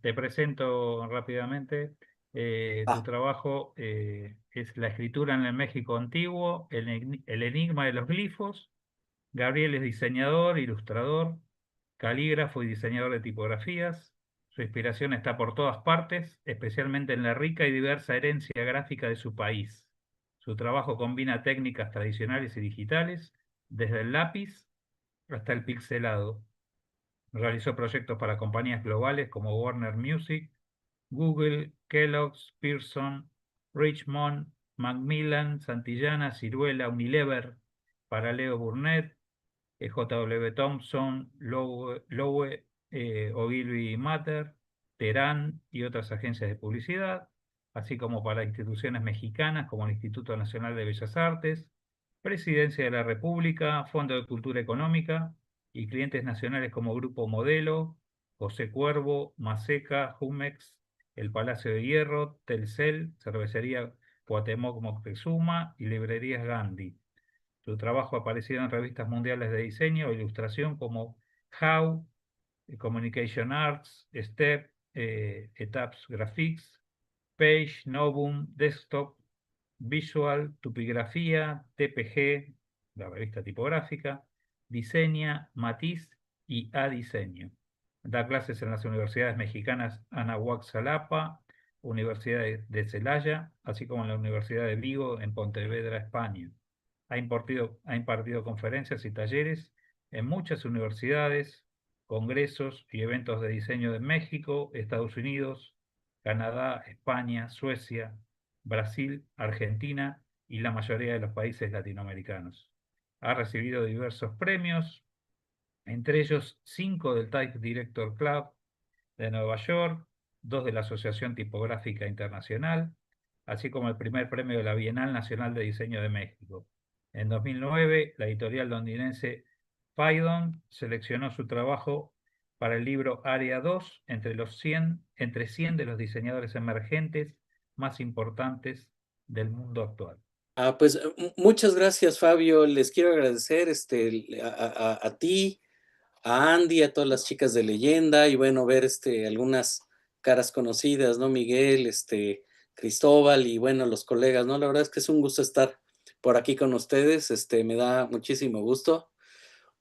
Te presento rápidamente. Tu Ah, trabajo es la escritura en el México antiguo, el enigma de los glifos. Gabriel es diseñador, ilustrador, calígrafo y diseñador de tipografías. Su inspiración está por todas partes, especialmente en la rica y diversa herencia gráfica de su país. Su trabajo combina técnicas tradicionales y digitales, desde el lápiz hasta el pixelado. Realizó proyectos para compañías globales como Warner Music, Google, Kellogg's, Pearson, Richmond, Macmillan, Santillana, Ciruela, Unilever, para Leo Burnett, J.W. Thompson, Lowe, Ogilvy Mather, Terán y otras agencias de publicidad, así como para instituciones mexicanas como el Instituto Nacional de Bellas Artes, Presidencia de la República, Fondo de Cultura Económica y clientes nacionales como Grupo Modelo, José Cuervo, Maseca, Jumex, el Palacio de Hierro, Telcel, Cervecería Cuauhtémoc Moctezuma y Librerías Gandhi. Su trabajo ha aparecido en revistas mundiales de diseño e ilustración como How, Communication Arts, Step, Etaps Graphics, Page, Novum, Desktop, Visual, Tupigrafía, TPG, la revista tipográfica, Diseña, Matiz y A Diseño. Da clases en las universidades mexicanas Anahuac Xalapa, Universidad de Celaya, así como en la Universidad de Vigo en Pontevedra, España. Ha impartido conferencias y talleres en muchas universidades, congresos y eventos de diseño de México, Estados Unidos, Canadá, España, Suecia, Brasil, Argentina y la mayoría de los países latinoamericanos. Ha recibido diversos premios, entre ellos 5 del Type Director Club de Nueva York, 2 de la Asociación Tipográfica Internacional, así como el primer premio de la Bienal Nacional de Diseño de México. En 2009, la editorial londinense Phaidon seleccionó su trabajo para el libro Área 2 entre 100 de los diseñadores emergentes más importantes del mundo actual. pues muchas gracias, Fabio. Les quiero agradecer a ti, a Andy, a todas las chicas de Leyenda y bueno, ver algunas caras conocidas, ¿no? Miguel, Cristóbal y bueno, los colegas, ¿no? La verdad es que es un gusto estar por aquí con ustedes. Me da muchísimo gusto.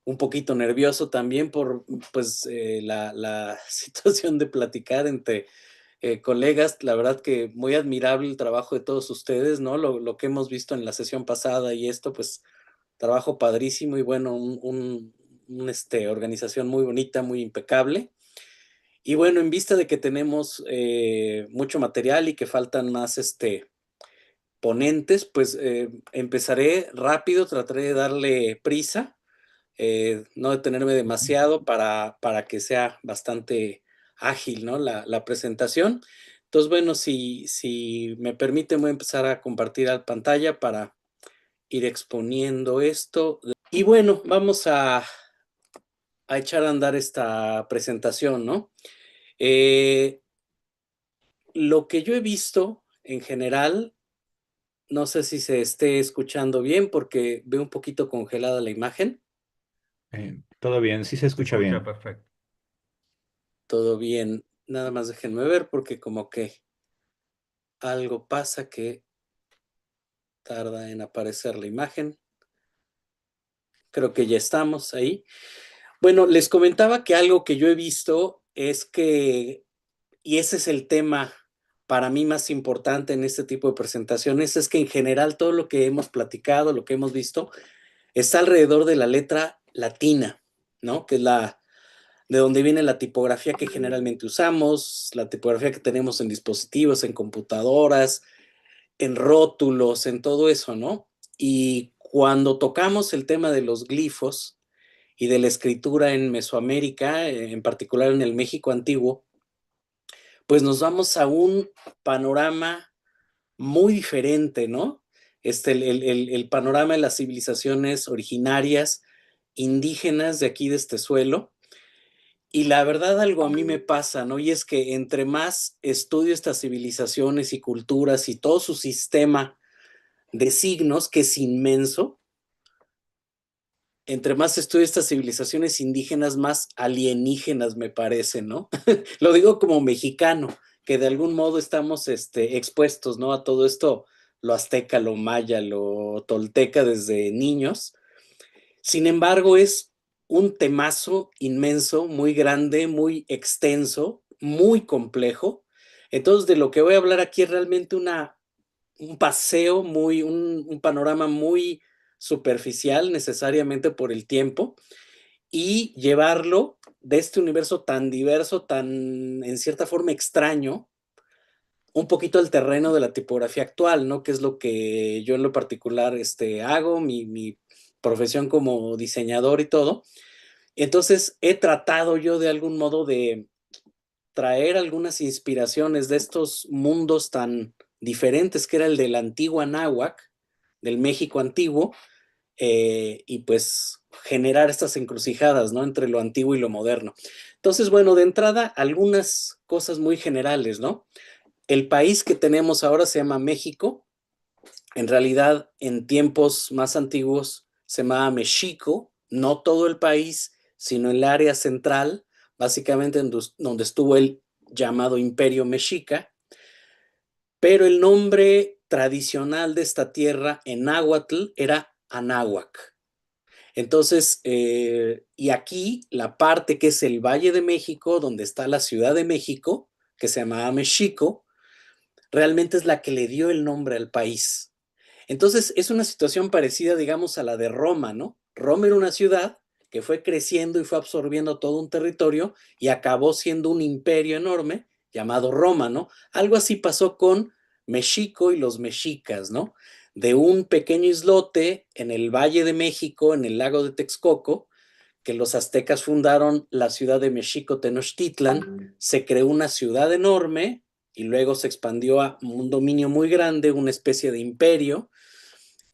Un poquito nervioso también por pues la situación de platicar entre colegas. La verdad que muy admirable el trabajo de todos ustedes, ¿no? Lo que hemos visto en la sesión pasada y esto, pues trabajo padrísimo y bueno, organización muy bonita, muy impecable. Y bueno, en vista de que tenemos mucho material y que faltan más ponentes, pues empezaré rápido, trataré de darle prisa, no detenerme demasiado para que sea bastante ágil, ¿no? La presentación. Entonces, bueno, si me permite, voy a empezar a compartir la pantalla para ir exponiendo esto. Y bueno, vamos a echar a andar esta presentación, ¿no? Eh, lo que yo he visto en general, no sé si se esté escuchando bien porque veo un poquito congelada la imagen. Todo bien, sí se Se escucha escucha bien. perfecto. Todo bien, nada más déjenme ver porque como que algo pasa que tarda en aparecer la imagen. Creo que ya estamos ahí. Bueno, les comentaba que algo que yo he visto es que, y ese es el tema para mí más importante en este tipo de presentaciones, es que en general todo lo que hemos platicado, lo que hemos visto, está alrededor de la letra latina, ¿no? Que es de donde viene la tipografía que generalmente usamos, la tipografía que tenemos en dispositivos, en computadoras, en rótulos, en todo eso, ¿no? Y cuando tocamos el tema de los glifos y de la escritura en Mesoamérica, en particular en el México antiguo, pues nos vamos a un panorama muy diferente, ¿no? El panorama de las civilizaciones originarias, indígenas de aquí, de este suelo. Y la verdad, algo a mí me pasa, ¿no? Y es que entre más estudio estas civilizaciones y culturas y todo su sistema de signos, que es inmenso, entre más estudio estas civilizaciones indígenas, más alienígenas me parecen, ¿no? Lo digo como mexicano, que de algún modo estamos expuestos, ¿no? A todo esto, lo azteca, lo maya, lo tolteca desde niños. Sin embargo, es un temazo inmenso, muy grande, muy extenso, muy complejo. Entonces, de lo que voy a hablar aquí es realmente un paseo, un panorama muy superficial, necesariamente por el tiempo, y llevarlo de este universo tan diverso, tan en cierta forma extraño, un poquito al terreno de la tipografía actual, ¿no? Que es lo que yo en lo particular hago, mi profesión como diseñador y todo. Entonces he tratado yo de algún modo de traer algunas inspiraciones de estos mundos tan diferentes que era el del antiguo Anáhuac, del México antiguo, y pues generar estas encrucijadas, ¿no? Entre lo antiguo y lo moderno. Entonces, bueno, de entrada, algunas cosas muy generales, ¿no? El país que tenemos ahora se llama México. En realidad, en tiempos más antiguos se llamaba Mexico, no todo el país, sino el área central, básicamente donde estuvo el llamado Imperio Mexica, pero el nombre tradicional de esta tierra en náhuatl era Anáhuac. Entonces, y aquí la parte que es el Valle de México, donde está la Ciudad de México, que se llamaba Mexico, realmente es la que le dio el nombre al país. Entonces, es una situación parecida, digamos, a la de Roma, ¿no? Roma era una ciudad que fue creciendo y fue absorbiendo todo un territorio y acabó siendo un imperio enorme llamado Roma, ¿no? Algo así pasó con México y los mexicas, ¿no? De un pequeño islote en el Valle de México, en el lago de Texcoco, que los aztecas fundaron la ciudad de México Tenochtitlan, se creó una ciudad enorme y luego se expandió a un dominio muy grande, una especie de imperio.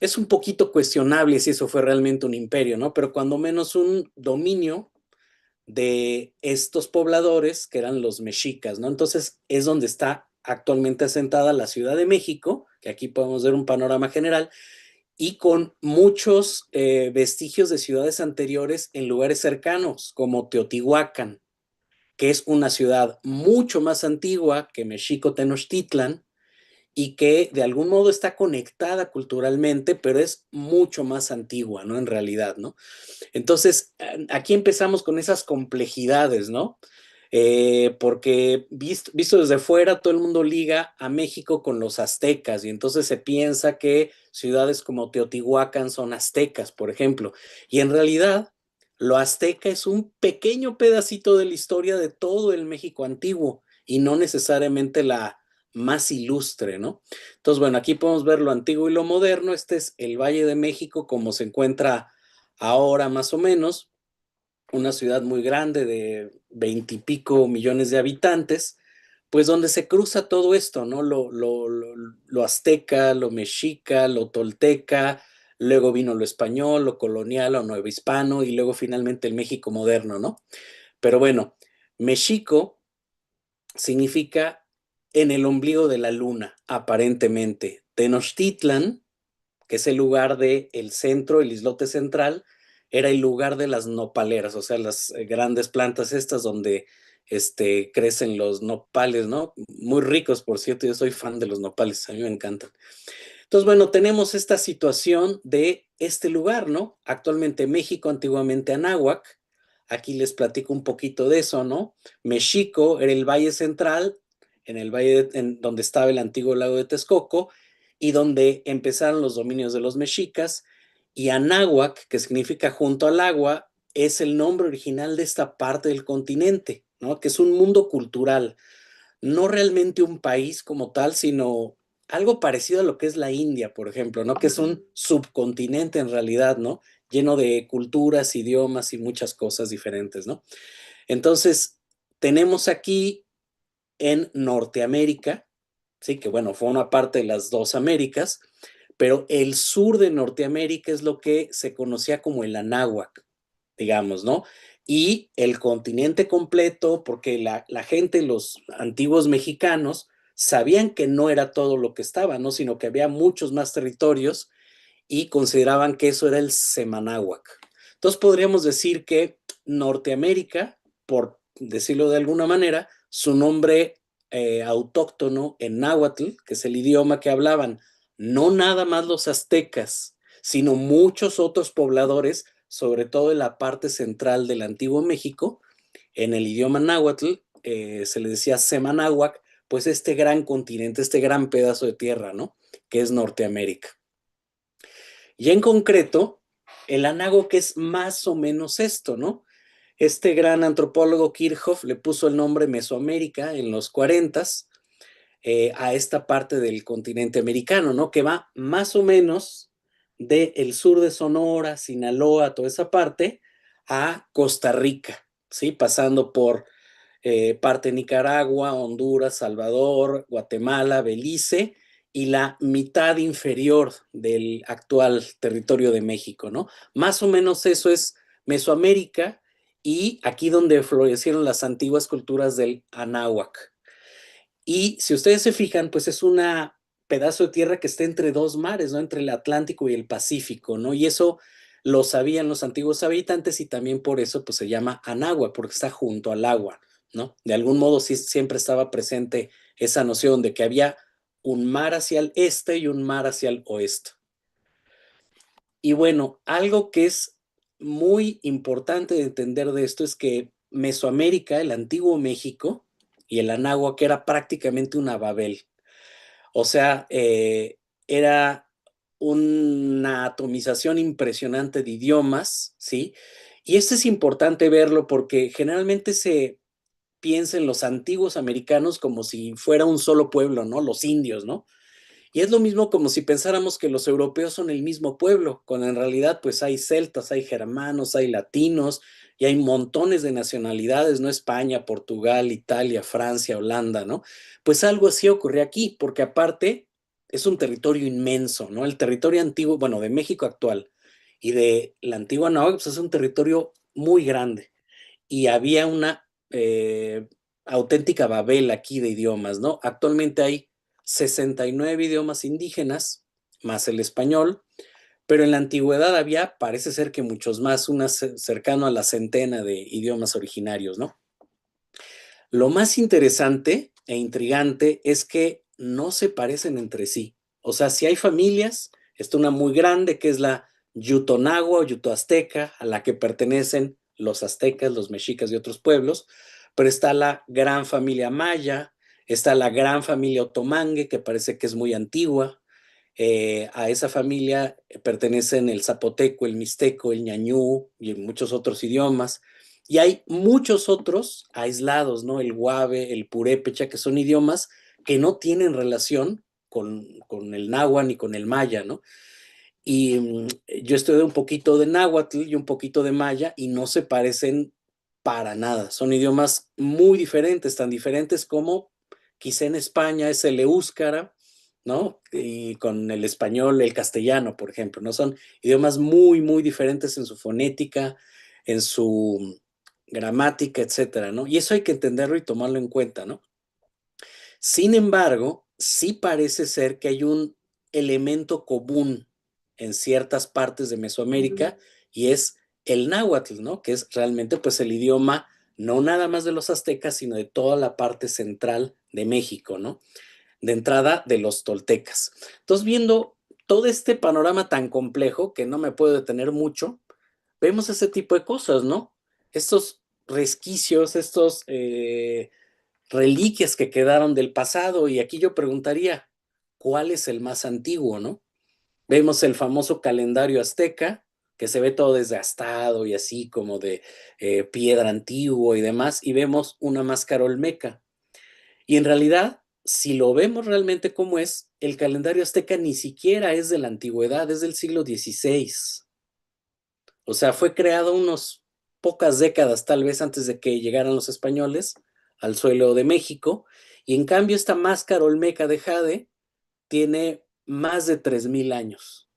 Es un poquito cuestionable si eso fue realmente un imperio, ¿no? Pero cuando menos un dominio de estos pobladores que eran los mexicas, ¿no? Entonces es donde está actualmente asentada la Ciudad de México, que aquí podemos ver un panorama general, y con muchos vestigios de ciudades anteriores en lugares cercanos, como Teotihuacán, que es una ciudad mucho más antigua que Mexico Tenochtitlan, y que de algún modo está conectada culturalmente, pero es mucho más antigua, ¿no? En realidad, ¿no? Entonces, aquí empezamos con esas complejidades, ¿no? Porque visto desde fuera, todo el mundo liga a México con los aztecas y entonces se piensa que ciudades como Teotihuacán son aztecas, por ejemplo. Y en realidad, lo azteca es un pequeño pedacito de la historia de todo el México antiguo y no necesariamente la más ilustre, ¿no? Entonces, bueno, aquí podemos ver lo antiguo y lo moderno. Este es el Valle de México, como se encuentra ahora más o menos, una ciudad muy grande de 20 y pico millones de habitantes, pues donde se cruza todo esto, ¿no? Lo azteca, lo mexica, lo tolteca, luego vino lo español, lo colonial, lo nuevohispano y luego finalmente el México moderno, ¿no? Pero bueno, México significa en el ombligo de la luna, aparentemente. Tenochtitlan, que es el lugar del centro, el islote central, era el lugar de las nopaleras, o sea, las grandes plantas estas donde crecen los nopales, ¿no? Muy ricos, por cierto, yo soy fan de los nopales, a mí me encantan. Entonces, bueno, tenemos esta situación de este lugar, ¿no? Actualmente México, antiguamente Anáhuac. Aquí les platico un poquito de eso, ¿no? México era el valle central, en el valle en donde estaba el antiguo lago de Texcoco y donde empezaron los dominios de los mexicas. Y Anáhuac, que significa junto al agua, es el nombre original de esta parte del continente, ¿no? Que es un mundo cultural, no realmente un país como tal, sino algo parecido a lo que es la India, por ejemplo, ¿no? Que es un subcontinente en realidad, ¿no? Lleno de culturas, idiomas y muchas cosas diferentes, ¿no? Entonces, tenemos aquí en Norteamérica, sí, que bueno, fue una parte de las dos Américas, pero el sur de Norteamérica es lo que se conocía como el Anáhuac, digamos, ¿no? Y el continente completo, porque la gente, los antiguos mexicanos, sabían que no era todo lo que estaba, ¿no? Sino que había muchos más territorios y consideraban que eso era el Semanáhuac. Entonces podríamos decir que Norteamérica, por decirlo de alguna manera, su nombre autóctono en náhuatl, que es el idioma que hablaban no nada más los aztecas, sino muchos otros pobladores, sobre todo en la parte central del Antiguo México, en el idioma náhuatl se le decía Semanáhuac, pues este gran continente, este gran pedazo de tierra, ¿no? Que es Norteamérica. Y en concreto, el anáhuac es más o menos esto, ¿no? Este gran antropólogo Kirchhoff le puso el nombre Mesoamérica en los 40s a esta parte del continente americano, ¿no? Que va más o menos del sur de Sonora, Sinaloa, toda esa parte, a Costa Rica, ¿sí? Pasando por parte de Nicaragua, Honduras, Salvador, Guatemala, Belice y la mitad inferior del actual territorio de México, ¿no? Más o menos eso es Mesoamérica y aquí donde florecieron las antiguas culturas del Anáhuac. Y si ustedes se fijan, pues es una pedazo de tierra que está entre dos mares, ¿no? Entre el Atlántico y el Pacífico, ¿no? Y eso lo sabían los antiguos habitantes y también por eso pues se llama Anáhuac, porque está junto al agua, ¿no? De algún modo sí, siempre estaba presente esa noción de que había un mar hacia el este y un mar hacia el oeste. Y bueno, algo que es muy importante de entender de esto es que Mesoamérica, el antiguo México y el Anáhuac era prácticamente una Babel. O sea, era una atomización impresionante de idiomas, ¿sí? Y esto es importante verlo porque generalmente se piensa en los antiguos americanos como si fuera un solo pueblo, ¿no? Los indios, ¿no? Y es lo mismo como si pensáramos que los europeos son el mismo pueblo, cuando en realidad pues hay celtas, hay germanos, hay latinos y hay montones de nacionalidades, ¿no? España, Portugal, Italia, Francia, Holanda, ¿no? Pues algo así ocurrió aquí, porque aparte es un territorio inmenso, ¿no? El territorio antiguo, bueno, de México actual y de la antigua Nahuatl, pues es un territorio muy grande y había una auténtica Babel aquí de idiomas, ¿no? Actualmente hay 69 idiomas indígenas, más el español, pero en la antigüedad había, parece ser que muchos más, cercano a la centena de idiomas originarios, ¿no? Lo más interesante e intrigante es que no se parecen entre sí. O sea, si hay familias, está una muy grande que es la Yutonagua o Yutoazteca, a la que pertenecen los aztecas, los mexicas y otros pueblos, pero está la gran familia maya, está la gran familia otomangue, que parece que es muy antigua. A esa familia pertenecen el zapoteco, el mixteco, el ñañú y muchos otros idiomas. Y hay muchos otros aislados, ¿no? El guave, el purépecha, que son idiomas que no tienen relación con el náhuatl ni con el maya, ¿no? Y yo estudié un poquito de náhuatl y un poquito de maya y no se parecen para nada. Son idiomas muy diferentes, tan diferentes como quizá en España es el eúskara, ¿no? Y con el español, el castellano, por ejemplo, ¿no? Son idiomas muy, muy diferentes en su fonética, en su gramática, etcétera, ¿no? Y eso hay que entenderlo y tomarlo en cuenta, ¿no? Sin embargo, sí parece ser que hay un elemento común en ciertas partes de Mesoamérica y es el náhuatl, ¿no? Que es realmente pues el idioma no nada más de los aztecas, sino de toda la parte central de México, ¿no? De entrada de los toltecas. Entonces, viendo todo este panorama tan complejo, que no me puedo detener mucho, vemos ese tipo de cosas, ¿no? Estos resquicios, estos reliquias que quedaron del pasado. Y aquí yo preguntaría, ¿cuál es el más antiguo, no? Vemos el famoso calendario azteca, que se ve todo desgastado y así como de piedra antiguo y demás, y vemos una máscara olmeca. Y en realidad, si lo vemos realmente como es, el calendario azteca ni siquiera es de la antigüedad, es del siglo XVI. O sea, fue creado unos pocas décadas tal vez antes de que llegaran los españoles al suelo de México, y en cambio esta máscara olmeca de jade tiene más de 3000 años.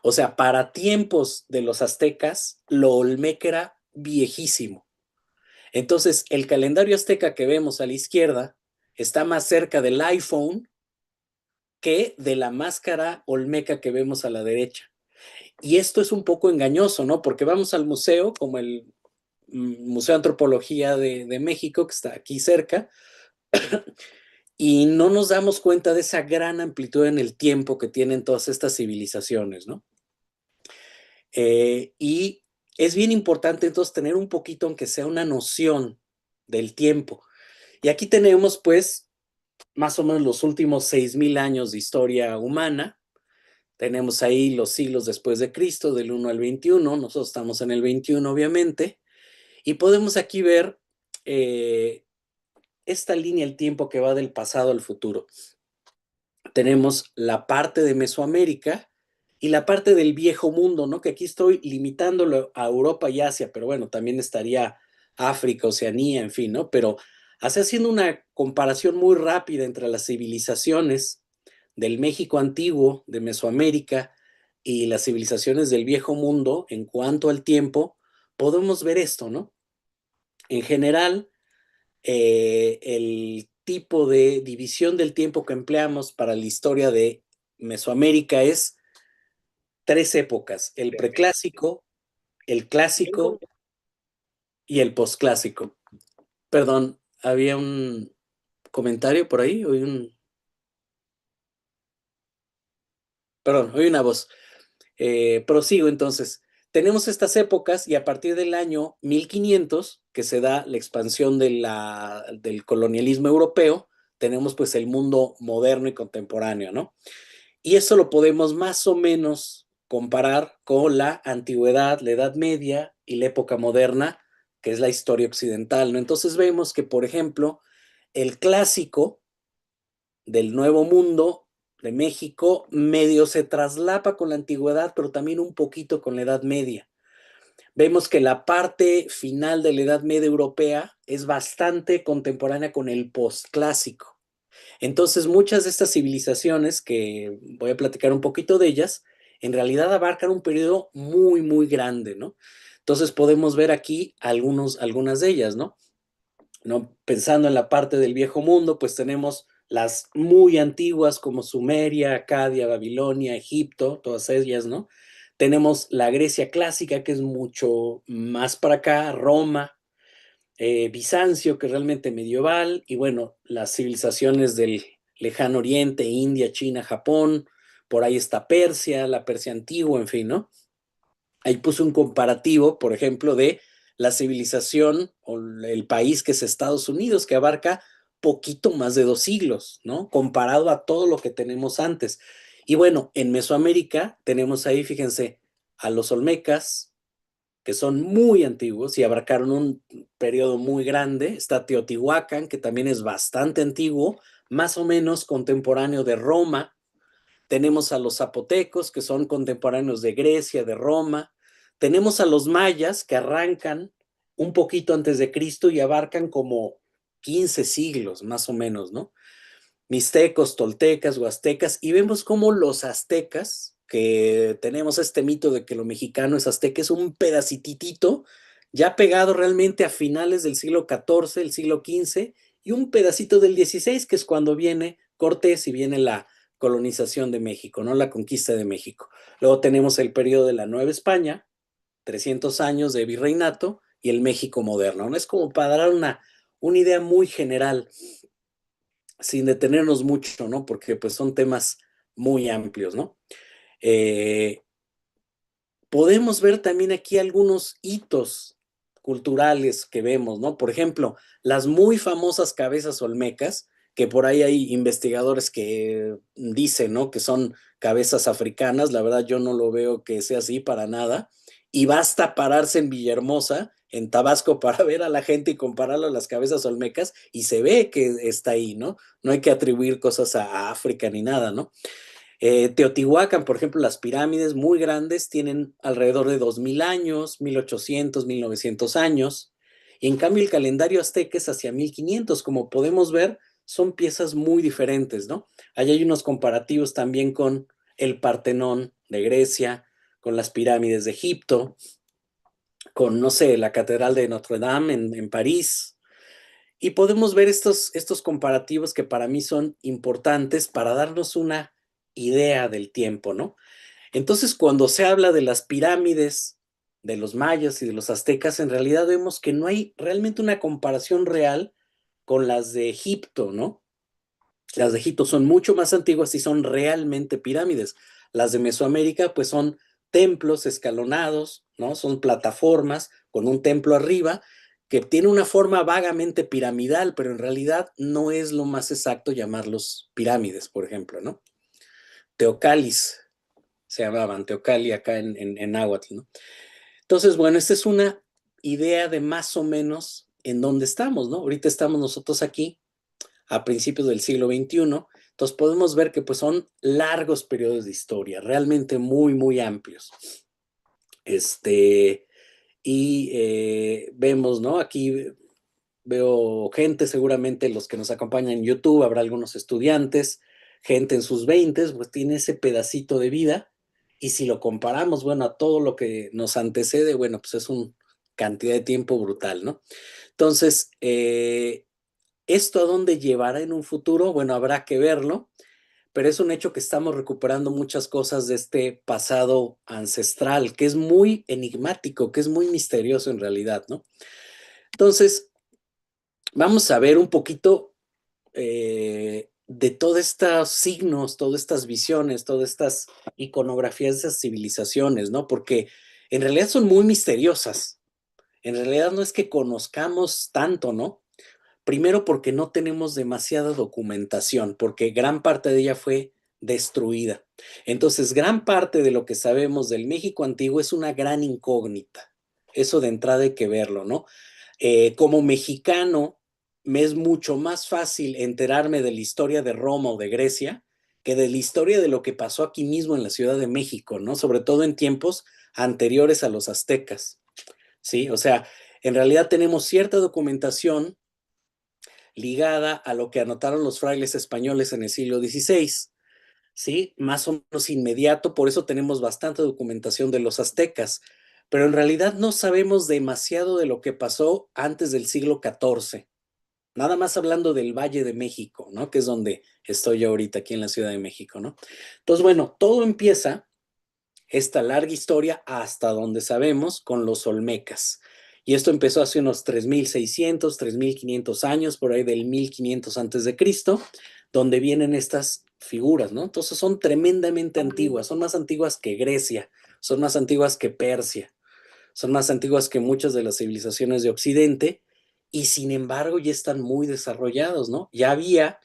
O sea, para tiempos de los aztecas, lo olmeca era viejísimo. Entonces, el calendario azteca que vemos a la izquierda está más cerca del iPhone que de la máscara olmeca que vemos a la derecha. Y esto es un poco engañoso, ¿no? Porque vamos al museo, como el Museo de Antropología de México, que está aquí cerca, y no nos damos cuenta de esa gran amplitud en el tiempo que tienen todas estas civilizaciones, ¿no? Y es bien importante entonces tener un poquito, aunque sea una noción del tiempo. Y aquí tenemos pues más o menos los últimos 6,000 años de historia humana. Tenemos ahí los siglos después de Cristo, del 1 al 21. Nosotros estamos en el 21, obviamente. Y podemos aquí ver esta línea del tiempo que va del pasado al futuro. Tenemos la parte de Mesoamérica y la parte del viejo mundo, ¿no? Que aquí estoy limitándolo a Europa y Asia, pero bueno, también estaría África, Oceanía, en fin, ¿no? Pero haciendo una comparación muy rápida entre las civilizaciones del México antiguo, de Mesoamérica, y las civilizaciones del viejo mundo en cuanto al tiempo, podemos ver esto, ¿no? En general, el tipo de división del tiempo que empleamos para la historia de Mesoamérica es 3 épocas: el preclásico, el clásico y el posclásico. Perdón, había un comentario por ahí, oí una voz. Prosigo entonces. Tenemos estas épocas y a partir del año 1500, que se da la expansión del colonialismo europeo, tenemos pues el mundo moderno y contemporáneo, ¿no? Y eso lo podemos más o menos comparar con la antigüedad, la Edad Media y la época moderna, que es la historia occidental, ¿no? Entonces vemos que, por ejemplo, el clásico del Nuevo Mundo de México medio se traslapa con la antigüedad, pero también un poquito con la Edad Media. Vemos que la parte final de la Edad Media europea es bastante contemporánea con el posclásico. Entonces, muchas de estas civilizaciones, que voy a platicar un poquito de ellas, en realidad abarcan un periodo muy, muy grande, ¿no? Entonces, podemos ver aquí algunas de ellas, ¿no? ¿No? Pensando en la parte del viejo mundo, pues tenemos las muy antiguas como Sumeria, Acadia, Babilonia, Egipto, todas ellas, ¿no? Tenemos la Grecia clásica, que es mucho más para acá, Roma, Bizancio, que es realmente medieval, y bueno, las civilizaciones del lejano oriente, India, China, Japón, por ahí está Persia, la Persia antigua, en fin, ¿no? Ahí puse un comparativo, por ejemplo, de la civilización o el país que es Estados Unidos, que abarca poquito más de 2 siglos, ¿no? Comparado a todo lo que tenemos antes. Y bueno, en Mesoamérica tenemos ahí, fíjense, a los olmecas, que son muy antiguos y abarcaron un periodo muy grande. Está Teotihuacán, que también es bastante antiguo, más o menos contemporáneo de Roma. Tenemos a los zapotecos, que son contemporáneos de Grecia, de Roma. Tenemos a los mayas, que arrancan un poquito antes de Cristo y abarcan como 15 siglos, más o menos, ¿no? Mixtecos, toltecas, huastecas, y vemos cómo los aztecas, que tenemos este mito de que lo mexicano es azteca, es un pedacititito, ya pegado realmente a finales del siglo XIV, el siglo XV, y un pedacito del XVI, que es cuando viene Cortés y viene la colonización de México, ¿no? La conquista de México. Luego tenemos el periodo de la Nueva España, 300 años de virreinato, y el México moderno, ¿no? Es como para dar una idea muy general, sin detenernos mucho, ¿no? Porque pues son temas muy amplios, ¿no? Eh, Podemos ver también aquí algunos hitos culturales que vemos, ¿no? Por ejemplo, las muy famosas cabezas olmecas, que por ahí hay investigadores que dicen, ¿no? Que son cabezas africanas. La verdad yo no lo veo que sea así para nada. Y basta pararse en Villahermosa, en Tabasco, para ver a la gente y compararlo a las cabezas olmecas, y se ve que está ahí, ¿no? No hay que atribuir cosas a África ni nada, ¿no? Teotihuacán, por ejemplo, las pirámides muy grandes tienen alrededor de 2000 años, 1800, 1900 años. Y en cambio el calendario azteca es hacia 1500. Como podemos ver, son piezas muy diferentes, ¿no? Allí hay unos comparativos también con el Partenón de Grecia, con las pirámides de Egipto, con, no sé, la Catedral de Notre Dame en París. Y podemos ver estos comparativos que para mí son importantes para darnos una idea del tiempo, ¿no? Entonces, cuando se habla de las pirámides de los mayas y de los aztecas, en realidad vemos que no hay realmente una comparación real con las de Egipto, ¿no? Las de Egipto son mucho más antiguas y son realmente pirámides. Las de Mesoamérica, pues son templos escalonados, ¿no? Son plataformas con un templo arriba que tiene una forma vagamente piramidal, pero en realidad no es lo más exacto llamarlos pirámides, por ejemplo, ¿no? Teocalis se llamaban, Teocali acá en náhuatl, ¿no? Entonces, bueno, esta es una idea de más o menos en dónde estamos, ¿no? Ahorita estamos nosotros aquí a principios del siglo XXI, entonces podemos ver que pues son largos periodos de historia, realmente muy, muy amplios. Vemos, ¿no? Aquí veo gente, seguramente los que nos acompañan en YouTube, habrá algunos estudiantes, gente en sus 20, pues tiene ese pedacito de vida, y si lo comparamos, bueno, a todo lo que nos antecede, bueno, pues es una cantidad de tiempo brutal, ¿no? Entonces, ¿esto a dónde llevará en un futuro? Bueno, habrá que verlo, pero es un hecho que estamos recuperando muchas cosas de este pasado ancestral, que es muy enigmático, que es muy misterioso en realidad, ¿no? Entonces, vamos a ver un poquito de todos estos signos, todas estas visiones, todas estas iconografías de esas civilizaciones, ¿no? Porque en realidad son muy misteriosas. En realidad no es que conozcamos tanto, ¿no? Primero porque no tenemos demasiada documentación, porque gran parte de ella fue destruida. Entonces, gran parte de lo que sabemos del México antiguo es una gran incógnita. Eso de entrada hay que verlo, ¿no? Como mexicano, me es mucho más fácil enterarme de la historia de Roma o de Grecia que de la historia de lo que pasó aquí mismo en la Ciudad de México, ¿no? Sobre todo en tiempos anteriores a los aztecas, ¿sí? O sea, en realidad tenemos cierta documentación ligada a lo que anotaron los frailes españoles en el siglo XVI, ¿sí? Más o menos inmediato, por eso tenemos bastante documentación de los aztecas, pero en realidad no sabemos demasiado de lo que pasó antes del siglo XIV, nada más hablando del Valle de México, ¿no? Que es donde estoy yo ahorita, aquí en la Ciudad de México, ¿no? Entonces, bueno, todo empieza, esta larga historia, hasta donde sabemos, con los olmecas. Y esto empezó hace unos 3.600, 3.500 años, por ahí del 1.500 antes de Cristo, donde vienen estas figuras, ¿no? Entonces son tremendamente antiguas, son más antiguas que Grecia, son más antiguas que Persia, son más antiguas que muchas de las civilizaciones de Occidente, y sin embargo ya están muy desarrollados, ¿no? Ya había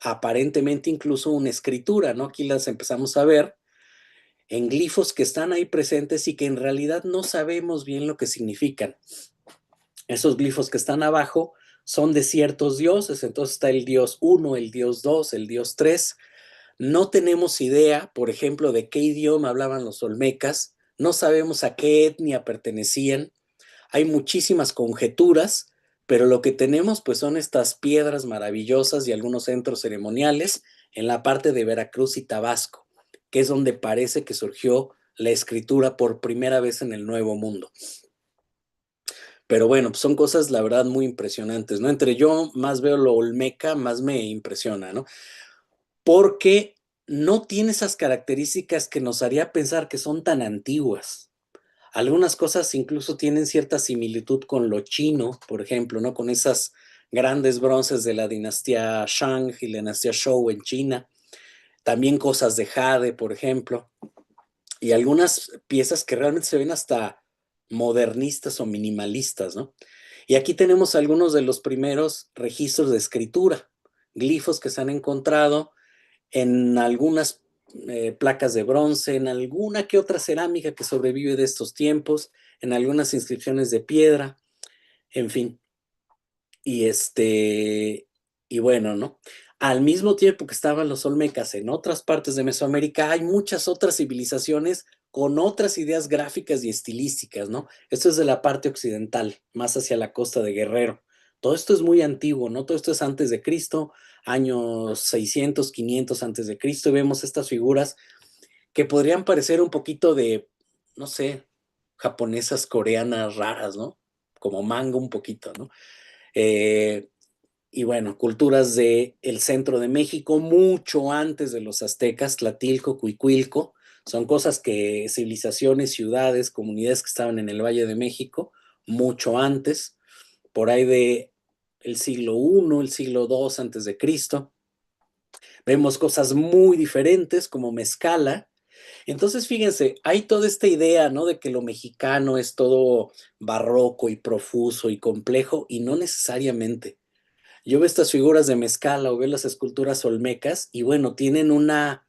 aparentemente incluso una escritura, ¿no? Aquí las empezamos a ver en glifos que están ahí presentes y que en realidad no sabemos bien lo que significan. Esos glifos que están abajo son de ciertos dioses, entonces está el dios 1, el dios 2, el dios 3. No tenemos idea, por ejemplo, de qué idioma hablaban los olmecas, no sabemos a qué etnia pertenecían, hay muchísimas conjeturas, pero lo que tenemos pues son estas piedras maravillosas y algunos centros ceremoniales en la parte de Veracruz y Tabasco, que es donde parece que surgió la escritura por primera vez en el Nuevo Mundo. Pero bueno, pues son cosas, la verdad, muy impresionantes, ¿no? Entre yo más veo lo olmeca, más me impresiona, ¿no? Porque no tiene esas características que nos haría pensar que son tan antiguas. Algunas cosas incluso tienen cierta similitud con lo chino, por ejemplo, ¿no? Con esas grandes bronces de la dinastía Shang y la dinastía Zhou en China. También cosas de jade, por ejemplo. Y algunas piezas que realmente se ven hasta modernistas o minimalistas, ¿no? Y aquí tenemos algunos de los primeros registros de escritura, glifos que se han encontrado en algunas placas de bronce, en alguna que otra cerámica que sobrevive de estos tiempos, en algunas inscripciones de piedra, en fin. Y bueno, ¿no? Al mismo tiempo que estaban los olmecas en otras partes de Mesoamérica, hay muchas otras civilizaciones con otras ideas gráficas y estilísticas, ¿no? Esto es de la parte occidental, más hacia la costa de Guerrero. Todo esto es muy antiguo, ¿no? Todo esto es antes de Cristo, años 600, 500 antes de Cristo, y vemos estas figuras que podrían parecer un poquito de, no sé, japonesas, coreanas, raras, ¿no? Como manga un poquito, ¿no? Eh, y bueno, culturas del centro de México, mucho antes de los aztecas, Tlatilco, Cuicuilco, Son cosas que civilizaciones, ciudades, comunidades que estaban en el Valle de México mucho antes, por ahí de el siglo I, el siglo II antes de Cristo. Vemos cosas muy diferentes como Mezcala. Entonces, fíjense, hay toda esta idea, ¿no? De que lo mexicano es todo barroco y profuso y complejo, y no necesariamente. Yo veo estas figuras de Mezcala o veo las esculturas olmecas y bueno, tienen una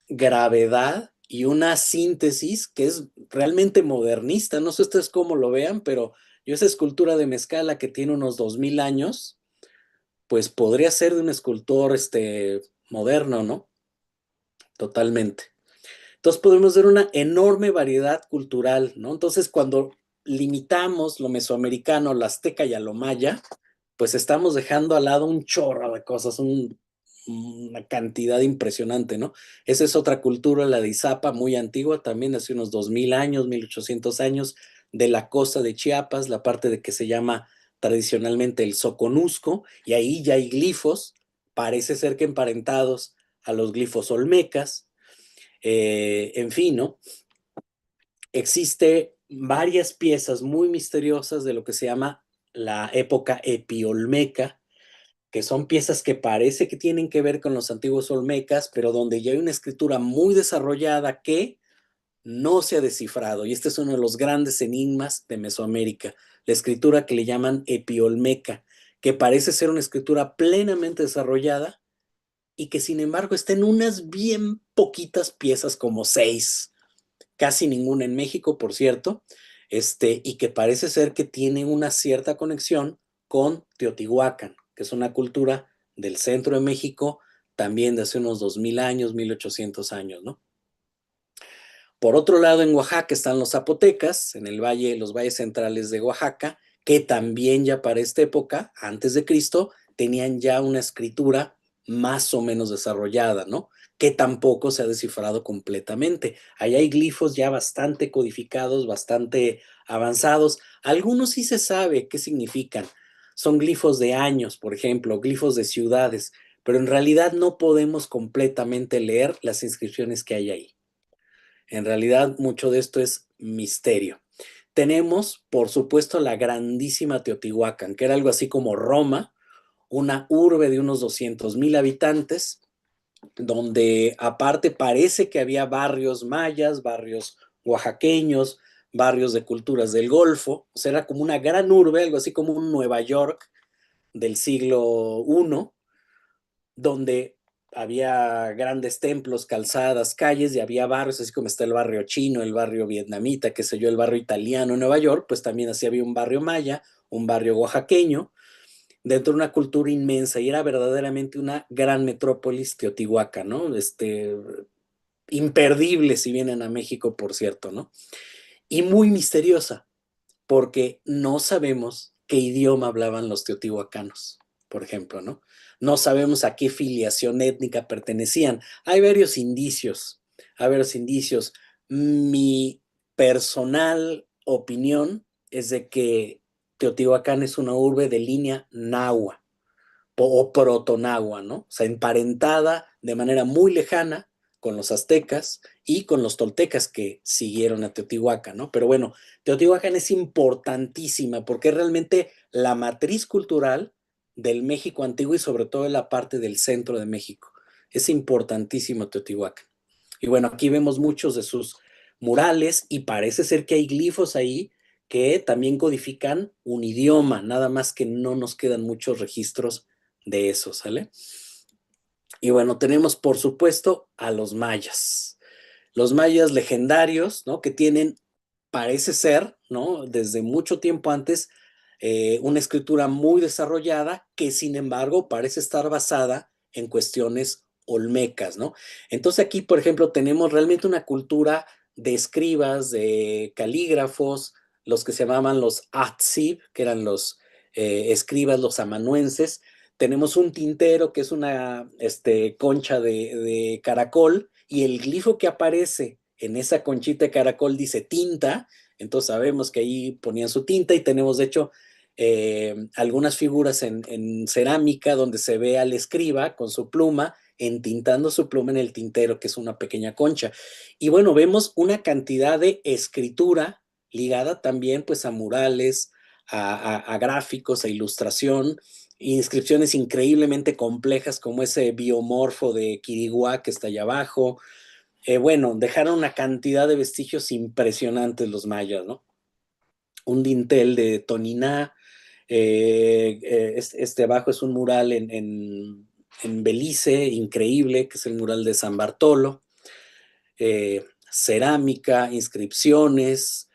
gravedad y una síntesis que es realmente modernista. No sé ustedes cómo lo vean, pero yo esa escultura de Mezcala que tiene unos 2000 años, pues podría ser de un escultor moderno, ¿no? Totalmente. Entonces podemos ver una enorme variedad cultural, ¿no? Entonces cuando limitamos lo mesoamericano, lo azteca y a lo maya, pues estamos dejando al lado un chorro de cosas, una cantidad impresionante, ¿no? Esa es otra cultura, la de Izapa, muy antigua, también hace unos 2000 años, 1800 años, de la costa de Chiapas, la parte de que se llama tradicionalmente el Soconusco, y ahí ya hay glifos, parece ser que emparentados a los glifos olmecas, en fin, ¿no? Existe varias piezas muy misteriosas de lo que se llama la época epiolmeca, que son piezas que parece que tienen que ver con los antiguos olmecas, pero donde ya hay una escritura muy desarrollada que no se ha descifrado. Y este es uno de los grandes enigmas de Mesoamérica, la escritura que le llaman epiolmeca, que parece ser una escritura plenamente desarrollada y que sin embargo está en unas bien poquitas piezas, como 6, casi ninguna en México, por cierto, y que parece ser que tiene una cierta conexión con Teotihuacán, que es una cultura del centro de México, también de hace unos 2000 años, 1800 años, ¿no? Por otro lado, en Oaxaca están los zapotecas, en el valle, los valles centrales de Oaxaca, que también ya para esta época, antes de Cristo, tenían ya una escritura más o menos desarrollada, ¿no? Que tampoco se ha descifrado completamente. Ahí hay glifos ya bastante codificados, bastante avanzados. Algunos sí se sabe qué significan. Son glifos de años, por ejemplo, glifos de ciudades, pero en realidad no podemos completamente leer las inscripciones que hay ahí. En realidad, mucho de esto es misterio. Tenemos, por supuesto, la grandísima Teotihuacán, que era algo así como Roma, una urbe de unos 200,000 habitantes, donde aparte parece que había barrios mayas, barrios oaxaqueños, barrios de culturas del Golfo. O sea, era como una gran urbe, algo así como un Nueva York del siglo I, donde había grandes templos, calzadas, calles, y había barrios, así como está el barrio chino, el barrio vietnamita, qué sé yo, el barrio italiano en Nueva York, pues también así había un barrio maya, un barrio oaxaqueño, dentro de una cultura inmensa, y era verdaderamente una gran metrópolis Teotihuacán, ¿no? Imperdible si vienen a México, por cierto, ¿no? Y muy misteriosa, porque no sabemos qué idioma hablaban los teotihuacanos, por ejemplo, ¿no? No sabemos a qué filiación étnica pertenecían. Hay varios indicios, hay varios indicios. Mi personal opinión es de que Teotihuacán es una urbe de línea nahua o protonahua, ¿no? O sea, emparentada de manera muy lejana con los aztecas y con los toltecas que siguieron a Teotihuacán, ¿no? Pero bueno, Teotihuacán es importantísima porque es realmente la matriz cultural del México antiguo y sobre todo en la parte del centro de México. Es importantísimo Teotihuacán. Y bueno, aquí vemos muchos de sus murales y parece ser que hay glifos ahí que también codifican un idioma, nada más que no nos quedan muchos registros de eso, ¿sale? Y bueno, tenemos por supuesto a los mayas. Los mayas legendarios, ¿no? Que tienen, parece ser, ¿no? Desde mucho tiempo antes, una escritura muy desarrollada que sin embargo parece estar basada en cuestiones olmecas, ¿no? Entonces aquí, por ejemplo, tenemos realmente una cultura de escribas, de calígrafos, los que se llamaban los atzib, que eran los escribas, los amanuenses. Tenemos un tintero que es una concha de caracol, y el glifo que aparece en esa conchita de caracol dice tinta, entonces sabemos que ahí ponían su tinta, y tenemos de hecho algunas figuras en cerámica donde se ve al escriba con su pluma entintando su pluma en el tintero, que es una pequeña concha. Y bueno, vemos una cantidad de escritura ligada también pues a murales, a gráficos, a ilustración, inscripciones increíblemente complejas como ese biomorfo de Quiriguá que está allá abajo. Bueno, dejaron una cantidad de vestigios impresionantes los mayas, ¿no? Un dintel de Toniná, este abajo es un mural en Belice, increíble, que es el mural de San Bartolo, cerámica, inscripciones,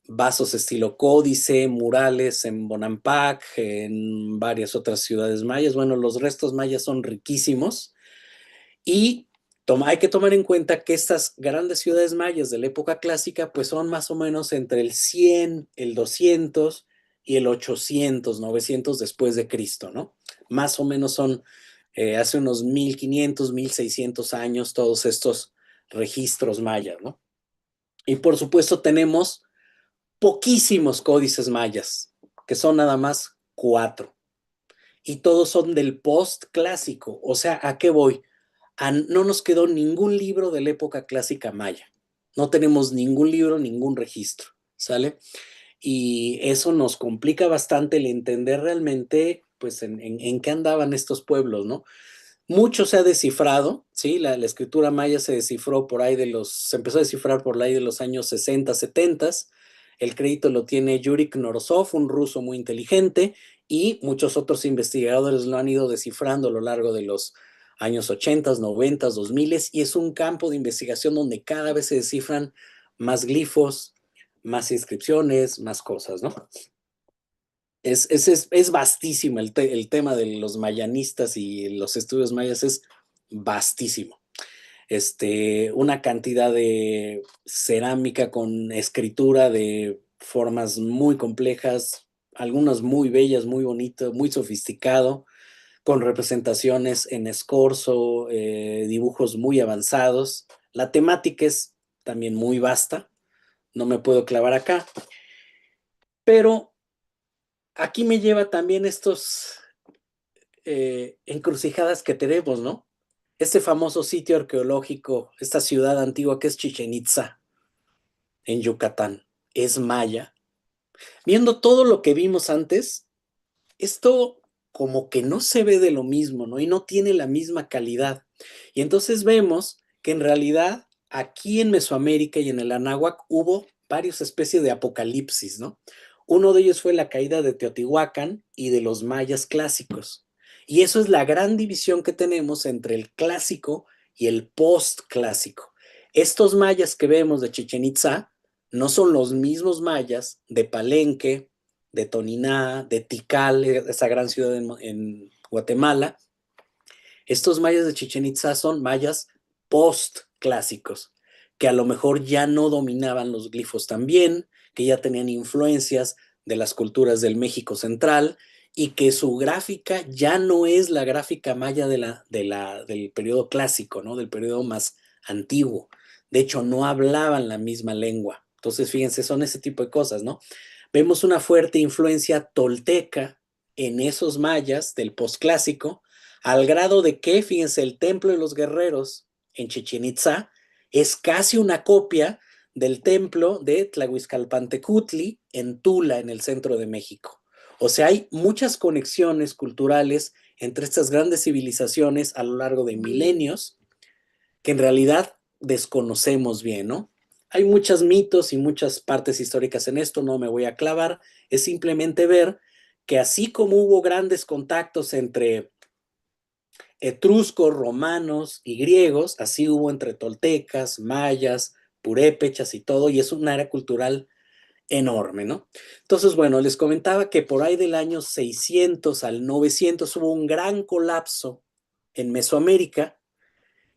vasos estilo códice, murales en Bonampak, en varias otras ciudades mayas. Bueno, los restos mayas son riquísimos y hay que tomar en cuenta que estas grandes ciudades mayas de la época clásica pues son más o menos entre el 100, el 200 y el 800, 900 después de Cristo, ¿no? Más o menos son hace unos 1500, 1600 años todos estos registros mayas, ¿no? Y por supuesto tenemos poquísimos códices mayas, que son nada más 4. Y todos son del post-clásico. O sea, ¿a qué voy? No nos quedó ningún libro de la época clásica maya. No tenemos ningún libro, ningún registro, ¿sale? Y eso nos complica bastante el entender realmente, pues, en qué andaban estos pueblos, ¿no? Mucho se ha descifrado, ¿sí? La escritura maya se descifró por ahí se empezó a descifrar por ahí de los años 60, 70. El crédito lo tiene Yuri Knorosov, un ruso muy inteligente, y muchos otros investigadores lo han ido descifrando a lo largo de los años 80, 90, 2000, y es un campo de investigación donde cada vez se descifran más glifos, más inscripciones, más cosas, ¿no? Es vastísimo el tema de los mayanistas y los estudios mayas es vastísimo. Una cantidad de cerámica con escritura de formas muy complejas, algunas muy bellas, muy bonitas, muy sofisticado, con representaciones en escorzo, dibujos muy avanzados. La temática es también muy vasta, no me puedo clavar acá, pero aquí me lleva también estos encrucijadas que tenemos, ¿no? Este famoso sitio arqueológico, esta ciudad antigua que es Chichén Itzá, en Yucatán, es maya. Viendo todo lo que vimos antes, esto como que no se ve de lo mismo, ¿no? Y no tiene la misma calidad. Y entonces vemos que en realidad aquí en Mesoamérica y en el Anáhuac hubo varias especies de apocalipsis, ¿no? Uno de ellos fue la caída de Teotihuacán y de los mayas clásicos. Y eso es la gran división que tenemos entre el clásico y el postclásico. Estos mayas que vemos de Chichén Itzá no son los mismos mayas de Palenque, de Toniná, de Tikal, esa gran ciudad en Guatemala. Estos mayas de Chichén Itzá son mayas postclásicos, que a lo mejor ya no dominaban los glifos tan bien, que ya tenían influencias de las culturas del México central y que su gráfica ya no es la gráfica maya del periodo clásico, ¿no? Del periodo más antiguo. De hecho, no hablaban la misma lengua. Entonces, fíjense, son ese tipo de cosas, ¿no? Vemos una fuerte influencia tolteca en esos mayas del posclásico, al grado de que, fíjense, el Templo de los Guerreros en Chichén Itzá es casi una copia del templo de Tlahuizcalpantecutli en Tula, en el centro de México. O sea, hay muchas conexiones culturales entre estas grandes civilizaciones a lo largo de milenios que en realidad desconocemos bien, ¿no? Hay muchos mitos y muchas partes históricas en esto, no me voy a clavar, es simplemente ver que así como hubo grandes contactos entre etruscos, romanos y griegos, así hubo entre toltecas, mayas, purépechas y todo, y es un área cultural enorme, ¿no? Entonces, bueno, les comentaba que por ahí del año 600 al 900 hubo un gran colapso en Mesoamérica,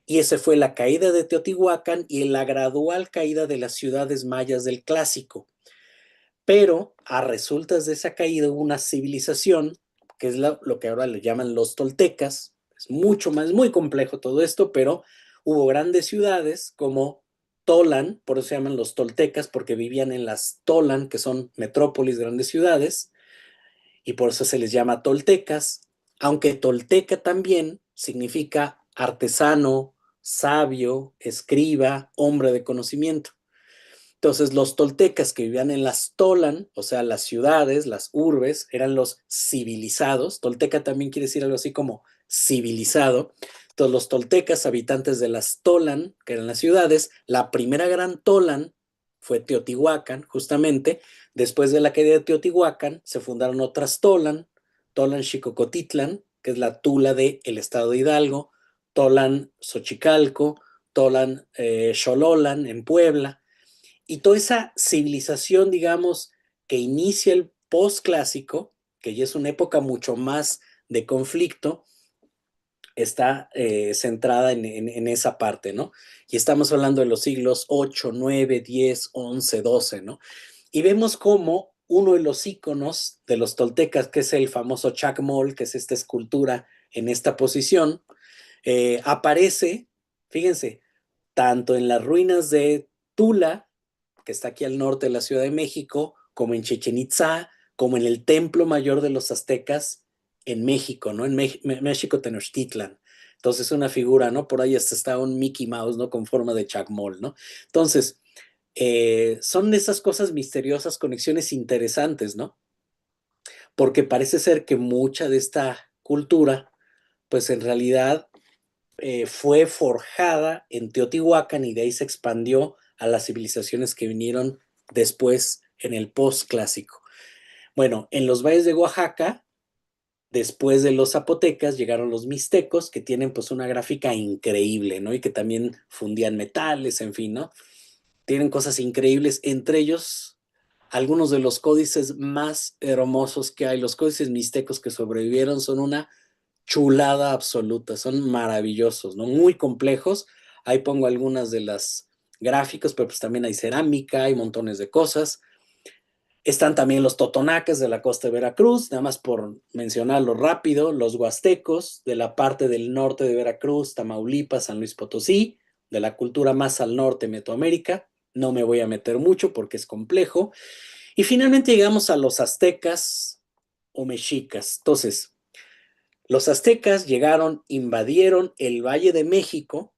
y ese fue la caída de Teotihuacán y la gradual caída de las ciudades mayas del clásico. Pero a resultas de esa caída hubo una civilización, que es lo que ahora le llaman los toltecas. Es mucho más, muy complejo todo esto, pero hubo grandes ciudades como Tolan, por eso se llaman los toltecas, porque vivían en las Tolan, que son metrópolis, grandes ciudades, y por eso se les llama toltecas, aunque tolteca también significa artesano, sabio, escriba, hombre de conocimiento. Entonces, los toltecas que vivían en las tolan, o sea, las ciudades, las urbes, eran los civilizados. Tolteca también quiere decir algo así como civilizado. Entonces, los toltecas, habitantes de las tolan, que eran las ciudades, la primera gran tolan fue Teotihuacán, justamente. Después de la caída de Teotihuacán, se fundaron otras tolan, Tolan Xicocotitlan, que es la tula del estado de Hidalgo, Tolan Xochicalco, Tolan Xololan en Puebla. Y toda esa civilización, digamos, que inicia el postclásico, que ya es una época mucho más de conflicto, está centrada en esa parte, ¿no? Y estamos hablando de los siglos 8, 9, 10, 11, 12, ¿no? Y vemos cómo uno de los íconos de los toltecas, que es el famoso Chacmol, que es esta escultura en esta posición, aparece, fíjense, tanto en las ruinas de Tula, que está aquí al norte de la Ciudad de México, como en Chichén Itzá, como en el Templo Mayor de los Aztecas en México, ¿no? En México Tenochtitlan. Entonces, una figura, ¿no? Por ahí hasta está un Mickey Mouse, ¿no? Con forma de Chacmol, ¿no? Entonces, son esas cosas misteriosas, conexiones interesantes, ¿no? Porque parece ser que mucha de esta cultura, pues en realidad fue forjada en Teotihuacán y de ahí se expandió a las civilizaciones que vinieron después en el postclásico. Bueno, en los valles de Oaxaca, después de los zapotecas, llegaron los mixtecos, que tienen pues una gráfica increíble, ¿no? Y que también fundían metales, en fin, ¿no? Tienen cosas increíbles, entre ellos algunos de los códices más hermosos que hay. Los códices mixtecos que sobrevivieron son una chulada absoluta, son maravillosos, ¿no? Muy complejos. Ahí pongo algunas de las gráficos, pero pues también hay cerámica, hay montones de cosas. Están también los totonacas de la costa de Veracruz, nada más por mencionarlo rápido, los huastecos de la parte del norte de Veracruz, Tamaulipas, San Luis Potosí, de la cultura más al norte de Mesoamérica. No me voy a meter mucho porque es complejo. Y finalmente llegamos a los aztecas o mexicas. Entonces, los aztecas llegaron, invadieron el Valle de México,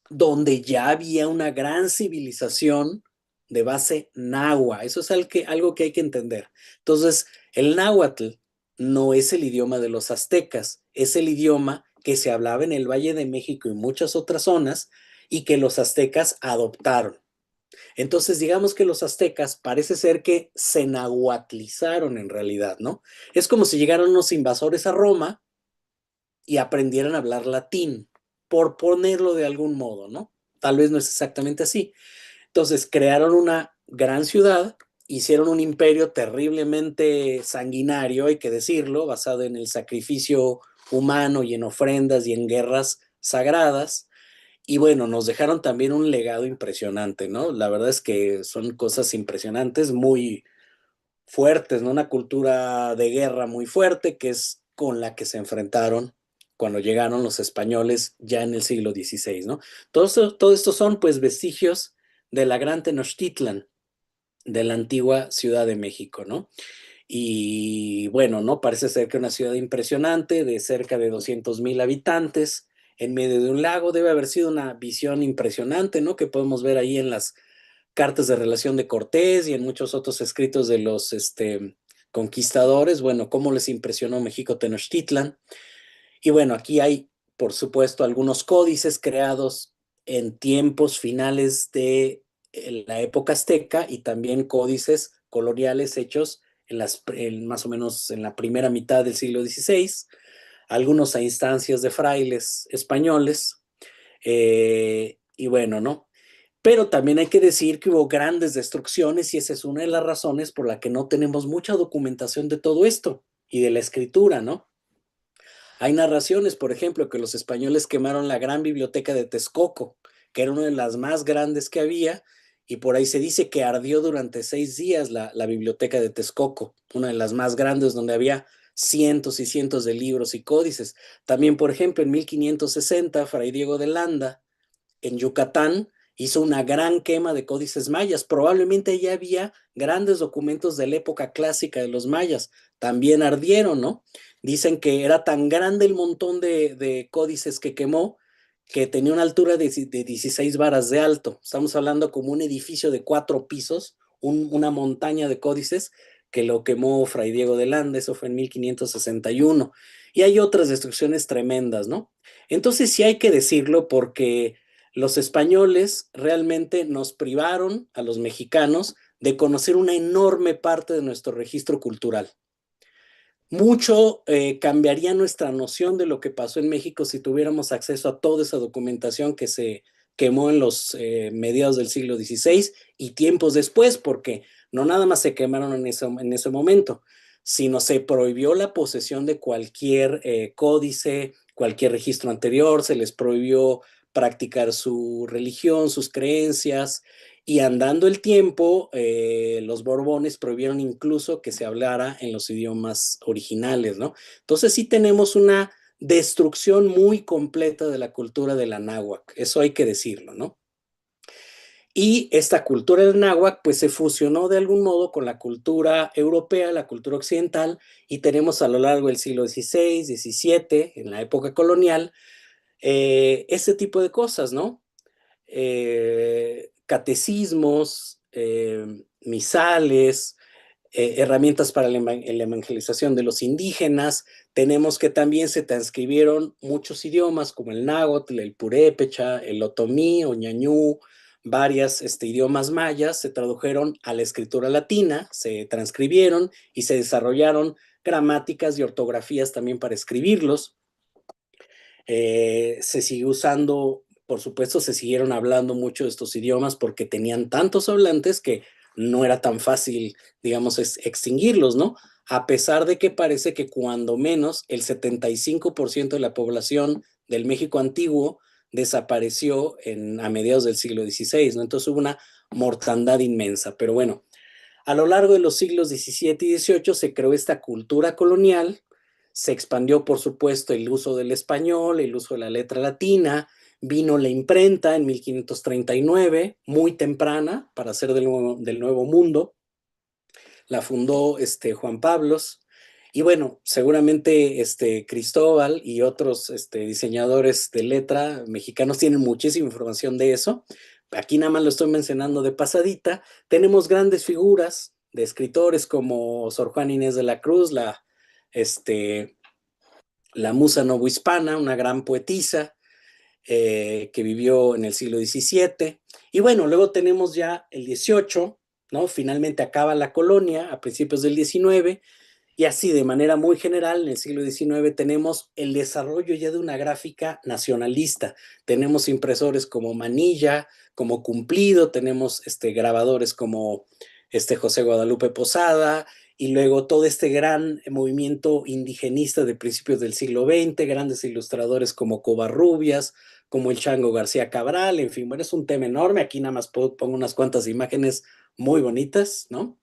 donde ya había una gran civilización de base náhuatl. Eso es algo que hay que entender. Entonces, el náhuatl no es el idioma de los aztecas, es el idioma que se hablaba en el Valle de México y muchas otras zonas y que los aztecas adoptaron. Entonces, digamos que los aztecas parece ser que se nahuatlizaron en realidad, ¿no? Es como si llegaron unos invasores a Roma y aprendieran a hablar latín, por ponerlo de algún modo, ¿no? Tal vez no es exactamente así. Entonces, crearon una gran ciudad, hicieron un imperio terriblemente sanguinario, hay que decirlo, basado en el sacrificio humano y en ofrendas y en guerras sagradas. Y bueno, nos dejaron también un legado impresionante, ¿no? La verdad es que son cosas impresionantes, muy fuertes, ¿no? Una cultura de guerra muy fuerte que es con la que se enfrentaron cuando llegaron los españoles ya en el siglo XVI, ¿no? Todo esto son pues vestigios de la gran Tenochtitlan, de la antigua Ciudad de México, ¿no? Y bueno, ¿no? Parece ser que una ciudad impresionante de cerca de 200,000 habitantes en medio de un lago. Debe haber sido una visión impresionante, ¿no? Que podemos ver ahí en las cartas de relación de Cortés y en muchos otros escritos de los conquistadores. Bueno, cómo les impresionó México Tenochtitlan. Y bueno, aquí hay, por supuesto, algunos códices creados en tiempos finales de la época azteca y también códices coloniales hechos más o menos en la primera mitad del siglo XVI, algunos a instancias de frailes españoles. Y bueno, ¿no? Pero también hay que decir que hubo grandes destrucciones y esa es una de las razones por la que no tenemos mucha documentación de todo esto y de la escritura, ¿no? Hay narraciones, por ejemplo, que los españoles quemaron la gran biblioteca de Texcoco, que era una de las más grandes que había, y por ahí se dice que ardió durante 6 días la biblioteca de Texcoco, una de las más grandes donde había cientos y cientos de libros y códices. También, por ejemplo, en 1560, Fray Diego de Landa, en Yucatán, hizo una gran quema de códices mayas. Probablemente ya había grandes documentos de la época clásica de los mayas. También ardieron, ¿no? Dicen que era tan grande el montón de códices que quemó que tenía una altura de 16 varas de alto. Estamos hablando como un edificio de 4 pisos, una montaña de códices que lo quemó Fray Diego de Landa. Eso fue en 1561. Y hay otras destrucciones tremendas, ¿no? Entonces sí hay que decirlo, porque los españoles realmente nos privaron a los mexicanos de conocer una enorme parte de nuestro registro cultural. Mucho cambiaría nuestra noción de lo que pasó en México si tuviéramos acceso a toda esa documentación que se quemó en los mediados del siglo XVI y tiempos después, porque no nada más se quemaron en ese momento, sino se prohibió la posesión de cualquier códice, cualquier registro anterior, se les prohibió practicar su religión, sus creencias. Y andando el tiempo, los Borbones prohibieron incluso que se hablara en los idiomas originales, ¿no? Entonces sí tenemos una destrucción muy completa de la cultura de la náhuatl, eso hay que decirlo, ¿no? Y esta cultura del náhuatl pues se fusionó de algún modo con la cultura europea, la cultura occidental, y tenemos a lo largo del siglo XVI, XVII, en la época colonial, ese tipo de cosas, ¿no? Catecismos, misales, herramientas para la evangelización de los indígenas. Tenemos que también se transcribieron muchos idiomas como el náhuatl, el purépecha, el otomí o ñañú, varias idiomas mayas se tradujeron a la escritura latina, se transcribieron y se desarrollaron gramáticas y ortografías también para escribirlos. Se sigue usando, por supuesto, se siguieron hablando mucho de estos idiomas porque tenían tantos hablantes que no era tan fácil, digamos, extinguirlos, ¿no? A pesar de que parece que cuando menos el 75% de la población del México antiguo desapareció a mediados del siglo XVI, ¿no? Entonces hubo una mortandad inmensa. Pero bueno, a lo largo de los siglos XVII y XVIII se creó esta cultura colonial, se expandió, por supuesto, el uso del español, el uso de la letra latina, vino la imprenta en 1539, muy temprana, para ser del Nuevo Mundo, la fundó Juan Pablos, y bueno, seguramente Cristóbal y otros diseñadores de letra mexicanos tienen muchísima información de eso. Aquí nada más lo estoy mencionando de pasadita. Tenemos grandes figuras de escritores como Sor Juana Inés de la Cruz, la musa novohispana, una gran poetisa que vivió en el siglo XVII. Y bueno, luego tenemos ya el XVIII, ¿no? Finalmente acaba la colonia a principios del XIX. Y así, de manera muy general, en el siglo XIX tenemos el desarrollo ya de una gráfica nacionalista. Tenemos impresores como Manilla, como Cumplido, tenemos grabadores como José Guadalupe Posada, y luego todo este gran movimiento indigenista de principios del siglo XX, grandes ilustradores como Covarrubias, como el Chango García Cabral, en fin, bueno, es un tema enorme. Aquí nada más pongo unas cuantas imágenes muy bonitas, ¿no?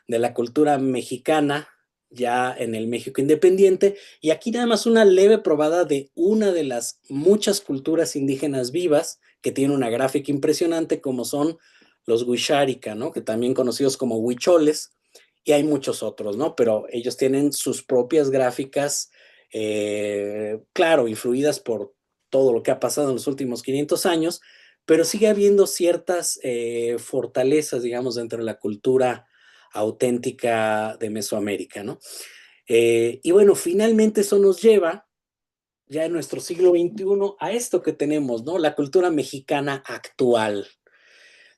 De la cultura mexicana ya en el México independiente, y aquí nada más una leve probada de una de las muchas culturas indígenas vivas que tiene una gráfica impresionante, como son los Huixárika, ¿no? Que también conocidos como huicholes, y hay muchos otros, ¿no? Pero ellos tienen sus propias gráficas, claro, influidas por todo lo que ha pasado en los últimos 500 años, pero sigue habiendo ciertas fortalezas, digamos, dentro de la cultura auténtica de Mesoamérica, ¿no? Y bueno, finalmente eso nos lleva ya en nuestro siglo XXI a esto que tenemos, ¿no? La cultura mexicana actual.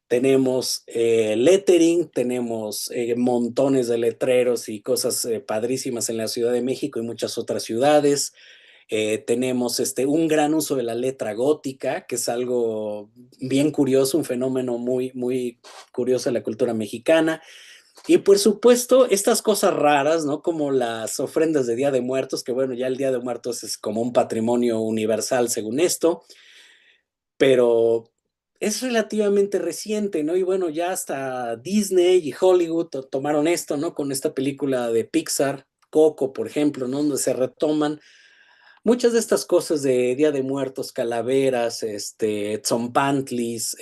Tenemos lettering, tenemos montones de letreros y cosas padrísimas en la Ciudad de México y muchas otras ciudades. Tenemos un gran uso de la letra gótica, que es algo bien curioso, un fenómeno muy, muy curioso de la cultura mexicana. Y por supuesto, estas cosas raras, ¿no? Como las ofrendas de Día de Muertos, que bueno, ya el Día de Muertos es como un patrimonio universal según esto, pero es relativamente reciente, ¿no? Y bueno, ya hasta Disney y Hollywood tomaron esto, ¿no? Con esta película de Pixar, Coco, por ejemplo, ¿no? Donde se retoman muchas de estas cosas de Día de Muertos, calaveras, tzompantlis,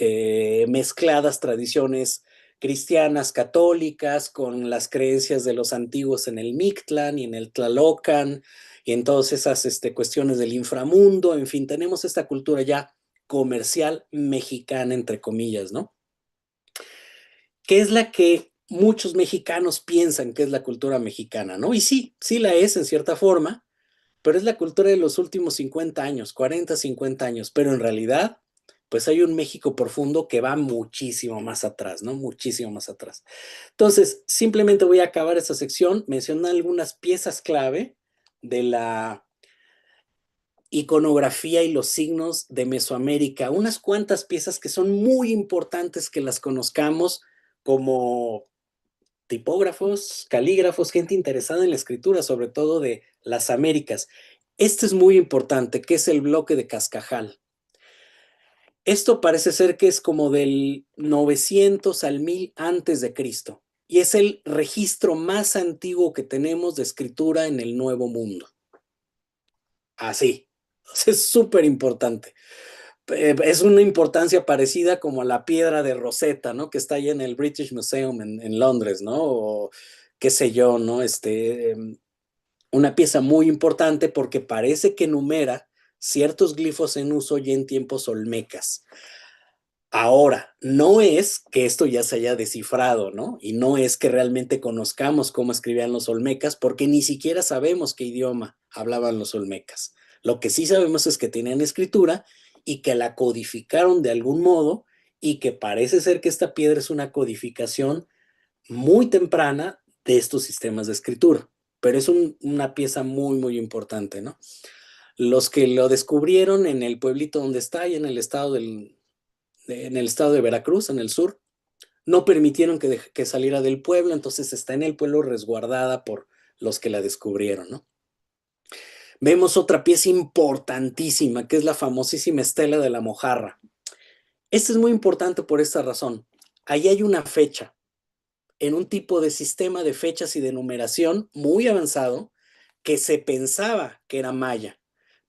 mezcladas tradiciones cristianas, católicas, con las creencias de los antiguos en el Mictlán y en el Tlalocan, y en todas esas cuestiones del inframundo, en fin, tenemos esta cultura ya comercial mexicana, entre comillas, ¿no? Que es la que muchos mexicanos piensan que es la cultura mexicana, ¿no? Y sí, sí la es en cierta forma, pero es la cultura de los últimos 50 años, 40, 50 años, pero en realidad, pues hay un México profundo que va muchísimo más atrás, ¿no? Muchísimo más atrás. Entonces, simplemente voy a acabar esta sección mencionando algunas piezas clave de la iconografía y los signos de Mesoamérica, unas cuantas piezas que son muy importantes que las conozcamos como tipógrafos, calígrafos, gente interesada en la escritura, sobre todo de las Américas. Este es muy importante, que es el bloque de Cascajal. Esto parece ser que es como del 900 al 1000 antes de Cristo y es el registro más antiguo que tenemos de escritura en el Nuevo Mundo. Así, es súper importante. Es una importancia parecida como a la piedra de Rosetta, ¿no? Que está ahí en el British Museum en Londres, ¿no? O qué sé yo, ¿no? Una pieza muy importante porque parece que enumera ciertos glifos en uso ya en tiempos olmecas. Ahora, no es que esto ya se haya descifrado, ¿no? Y no es que realmente conozcamos cómo escribían los olmecas, porque ni siquiera sabemos qué idioma hablaban los olmecas. Lo que sí sabemos es que tenían escritura y que la codificaron de algún modo y que parece ser que esta piedra es una codificación muy temprana de estos sistemas de escritura. Pero es una pieza muy, muy importante, ¿no? Los que lo descubrieron en el pueblito donde está, y en el estado de Veracruz, en el sur, no permitieron que saliera del pueblo, entonces está en el pueblo resguardada por los que la descubrieron, ¿no? Vemos otra pieza importantísima, que es la famosísima estela de la Mojarra. Esta es muy importante por esta razón. Ahí hay una fecha, en un tipo de sistema de fechas y de numeración muy avanzado, que se pensaba que era maya,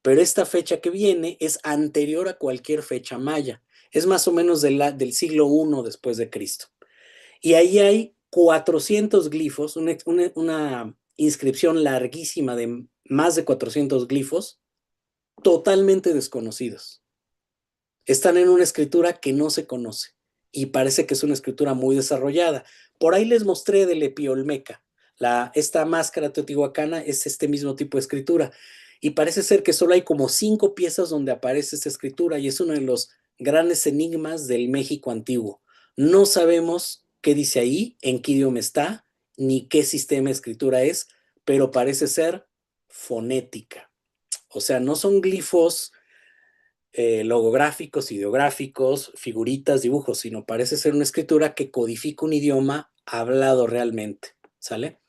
pero esta fecha que viene es anterior a cualquier fecha maya. Es más o menos del siglo I después de Cristo. Y ahí hay 400 glifos, una inscripción larguísima de más de 400 glifos, totalmente desconocidos. Están en una escritura que no se conoce y parece que es una escritura muy desarrollada. Por ahí les mostré del epiolmeca. Esta máscara teotihuacana es este mismo tipo de escritura y parece ser que solo hay como 5 piezas donde aparece esta escritura y es uno de los grandes enigmas del México antiguo. No sabemos qué dice ahí, en qué idioma está, ni qué sistema de escritura es, pero parece ser fonética. O sea, no son glifos logográficos, ideográficos, figuritas, dibujos, sino parece ser una escritura que codifica un idioma hablado realmente, ¿sale?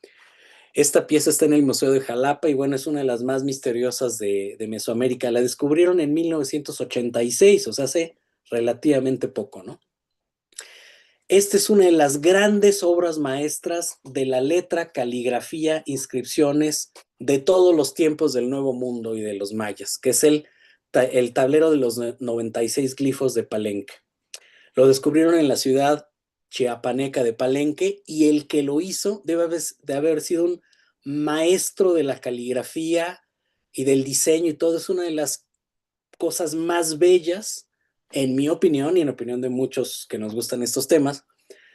Esta pieza está en el Museo de Jalapa y bueno, es una de las más misteriosas de Mesoamérica. La descubrieron en 1986, o sea, hace relativamente poco, ¿no? Esta es una de las grandes obras maestras de la letra, caligrafía, inscripciones de todos los tiempos del Nuevo Mundo y de los mayas, que es el tablero de los 96 glifos de Palenque. Lo descubrieron en la ciudad chiapaneca de Palenque y el que lo hizo debe de haber sido un maestro de la caligrafía y del diseño y todo. Es una de las cosas más bellas, en mi opinión y en opinión de muchos que nos gustan estos temas,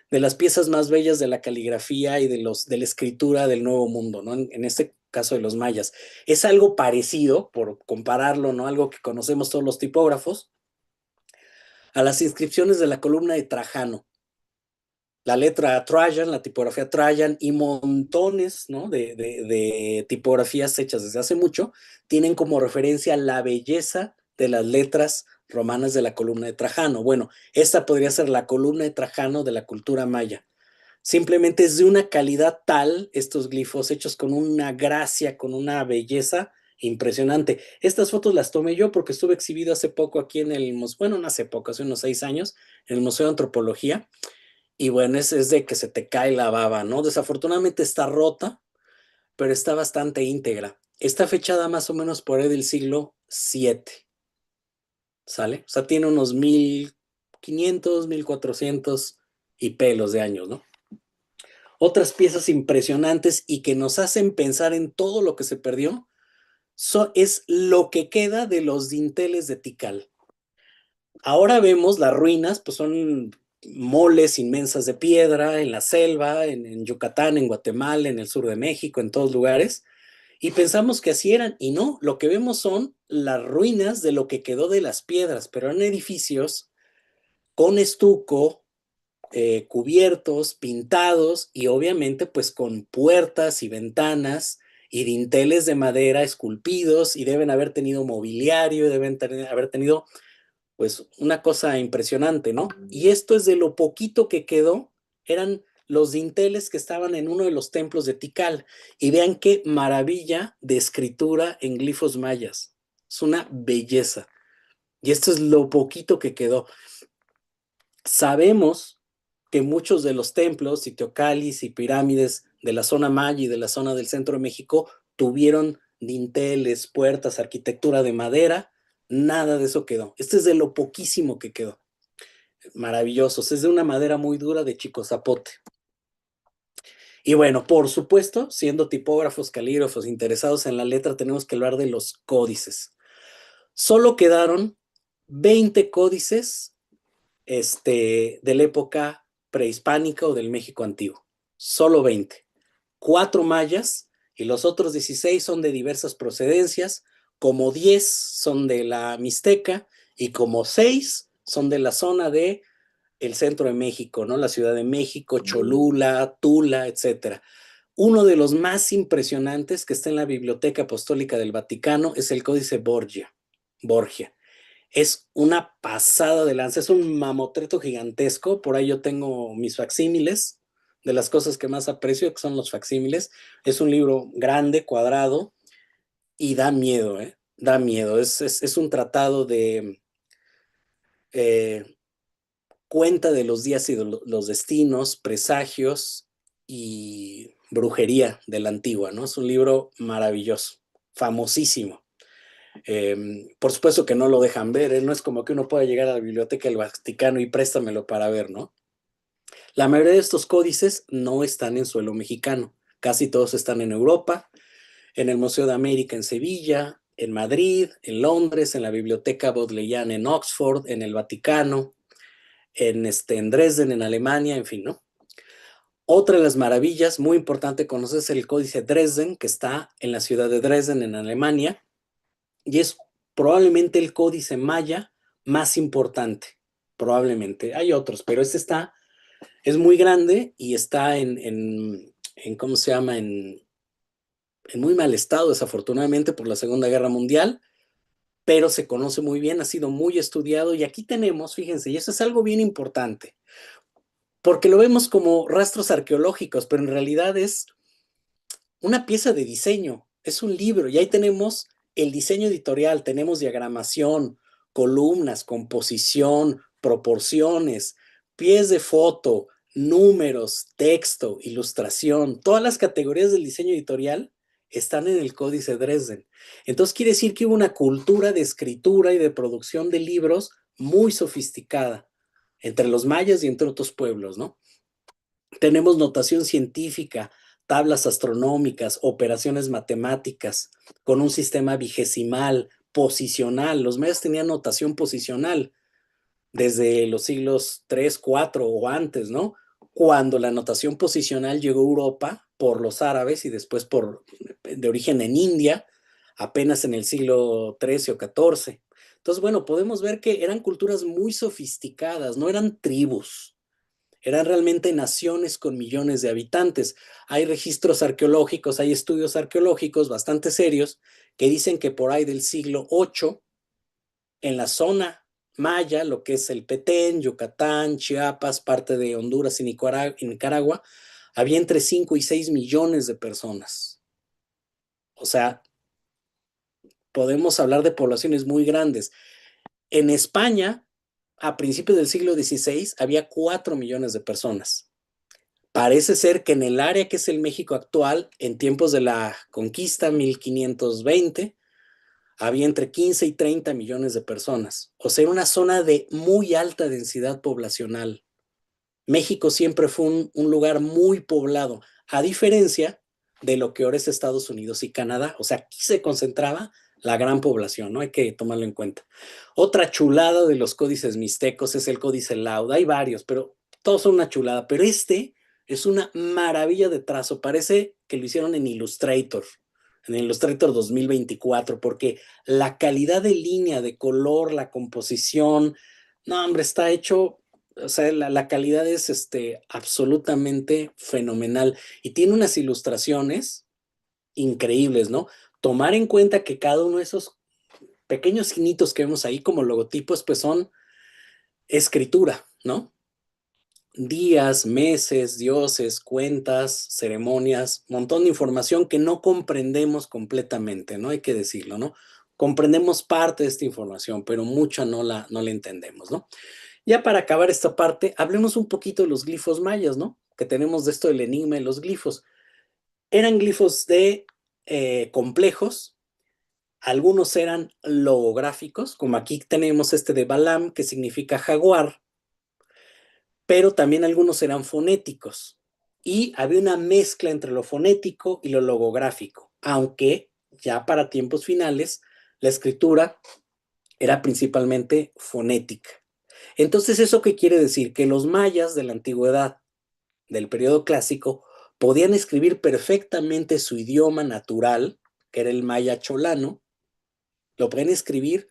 de las piezas más bellas de la caligrafía y de la escritura del Nuevo Mundo, ¿no? En este caso de los mayas. Es algo parecido, por compararlo, ¿no? Algo que conocemos todos los tipógrafos, a las inscripciones de la columna de Trajano. La letra Trajan, la tipografía Trajan y montones, ¿no? de tipografías hechas desde hace mucho, tienen como referencia la belleza de las letras romanas de la columna de Trajano. Bueno, esta podría ser la columna de Trajano de la cultura maya. Simplemente es de una calidad tal, estos glifos hechos con una gracia, con una belleza impresionante. Estas fotos las tomé yo porque estuve exhibido hace poco aquí en el museo, bueno, no hace poco, hace unos 6 años, en el Museo de Antropología. Y bueno, es de que se te cae la baba, ¿no? Desafortunadamente está rota, pero está bastante íntegra. Está fechada más o menos por ahí del siglo VII, ¿sale? O sea, tiene unos 1500, 1400 y pelos de años, ¿no? Otras piezas impresionantes y que nos hacen pensar en todo lo que se perdió es lo que queda de los dinteles de Tikal. Ahora vemos las ruinas, pues son moles inmensas de piedra en la selva, en Yucatán, en Guatemala, en el sur de México, en todos lugares, y pensamos que así eran, y no, lo que vemos son las ruinas de lo que quedó de las piedras, pero eran edificios con estuco, cubiertos, pintados, y obviamente pues con puertas y ventanas y dinteles de madera esculpidos, y deben haber tenido mobiliario, deben haber tenido pues una cosa impresionante, ¿no? Y esto es de lo poquito que quedó, eran los dinteles que estaban en uno de los templos de Tikal. Y vean qué maravilla de escritura en glifos mayas. Es una belleza. Y esto es lo poquito que quedó. Sabemos que muchos de los templos y teocalis y pirámides de la zona maya y de la zona del centro de México tuvieron dinteles, puertas, arquitectura de madera. Nada de eso quedó. Este es de lo poquísimo que quedó. Maravillosos. Es de una madera muy dura de chico zapote. Y bueno, por supuesto, siendo tipógrafos, calígrafos interesados en la letra, tenemos que hablar de los códices. Solo quedaron 20 códices de la época prehispánica o del México antiguo. Solo 20. 4 mayas y los otros 16 son de diversas procedencias, como 10 son de la Mixteca y como 6 son de la zona de el centro de México, ¿no? La Ciudad de México, Cholula, Tula, etcétera. Uno de los más impresionantes que está en la Biblioteca Apostólica del Vaticano es el Códice Borgia. Es una pasada de lanza, es un mamotreto gigantesco. Por ahí yo tengo mis facsímiles, de las cosas que más aprecio, que son los facsímiles. Es un libro grande, cuadrado, y da miedo, ¿eh? Da miedo. Es un tratado de cuenta de los días y de los destinos, presagios y brujería de la antigua, ¿no? Es un libro maravilloso, famosísimo. Por supuesto que no lo dejan ver, ¿eh? No es como que uno pueda llegar a la Biblioteca del Vaticano y préstamelo para ver, ¿no? La mayoría de estos códices no están en suelo mexicano, casi todos están en Europa, en el Museo de América en Sevilla, en Madrid, en Londres, en la Biblioteca Bodleiana en Oxford, en el Vaticano, en Dresden, en Alemania, en fin, ¿no? Otra de las maravillas, muy importante conocer, es el Códice Dresden, que está en la ciudad de Dresden, en Alemania, y es probablemente el códice maya más importante, probablemente. Hay otros, pero este es muy grande y está ¿cómo se llama? En muy mal estado, desafortunadamente, por la Segunda Guerra Mundial, pero se conoce muy bien, ha sido muy estudiado, y aquí tenemos, fíjense, y eso es algo bien importante, porque lo vemos como rastros arqueológicos, pero en realidad es una pieza de diseño, es un libro, y ahí tenemos el diseño editorial, tenemos diagramación, columnas, composición, proporciones, pies de foto, números, texto, ilustración, todas las categorías del diseño editorial están en el Códice Dresden. Entonces quiere decir que hubo una cultura de escritura y de producción de libros muy sofisticada entre los mayas y entre otros pueblos, ¿no? Tenemos notación científica, tablas astronómicas, operaciones matemáticas, con un sistema vigesimal, posicional. Los mayas tenían notación posicional desde los siglos 3, 4 o antes, ¿no? Cuando la notación posicional llegó a Europa por los árabes y después de origen en India, apenas en el siglo XIII o XIV. Entonces, bueno, podemos ver que eran culturas muy sofisticadas, no eran tribus. Eran realmente naciones con millones de habitantes. Hay registros arqueológicos, hay estudios arqueológicos bastante serios que dicen que por ahí del siglo VIII, en la zona maya, lo que es el Petén, Yucatán, Chiapas, parte de Honduras y Nicaragua, había entre 5 y 6 millones de personas. O sea, podemos hablar de poblaciones muy grandes. En España, a principios del siglo XVI, había 4 millones de personas. Parece ser que en el área que es el México actual, en tiempos de la conquista, 1520, había entre 15 y 30 millones de personas. O sea, era una zona de muy alta densidad poblacional. México siempre fue un lugar muy poblado, a diferencia de lo que ahora es Estados Unidos y Canadá. O sea, aquí se concentraba la gran población, ¿no? Hay que tomarlo en cuenta. Otra chulada de los códices mixtecos es el códice Lauda. Hay varios, pero todos son una chulada. Pero este es una maravilla de trazo. Parece que lo hicieron en Illustrator 2024, porque la calidad de línea, de color, la composición, no, hombre, está hecho, o sea, la calidad es absolutamente fenomenal y tiene unas ilustraciones increíbles, ¿no? Tomar en cuenta que cada uno de esos pequeños signitos que vemos ahí como logotipos, pues son escritura, ¿no? Días, meses, dioses, cuentas, ceremonias, montón de información que no comprendemos completamente, ¿no? Hay que decirlo, ¿no? Comprendemos parte de esta información, pero mucha no la entendemos, ¿no? Ya para acabar esta parte, hablemos un poquito de los glifos mayas, ¿no? Que tenemos de esto del enigma de los glifos. Eran glifos complejos, algunos eran logográficos, como aquí tenemos este de Balam, que significa jaguar, pero también algunos eran fonéticos. Y había una mezcla entre lo fonético y lo logográfico, aunque ya para tiempos finales la escritura era principalmente fonética. Entonces, ¿eso qué quiere decir? Que los mayas de la antigüedad, del periodo clásico, podían escribir perfectamente su idioma natural, que era el maya cholano, lo podían escribir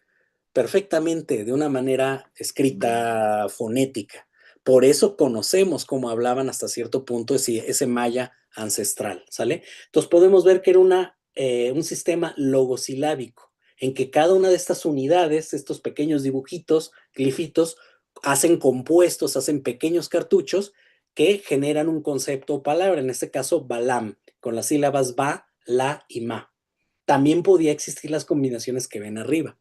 perfectamente de una manera escrita fonética. Por eso conocemos cómo hablaban hasta cierto punto ese maya ancestral, ¿sale? Entonces podemos ver que era un sistema logosilábico, en que cada una de estas unidades, estos pequeños dibujitos, glifitos, hacen compuestos, hacen pequeños cartuchos que generan un concepto o palabra, en este caso balam, con las sílabas ba, la y ma. También podía existir las combinaciones que ven arriba.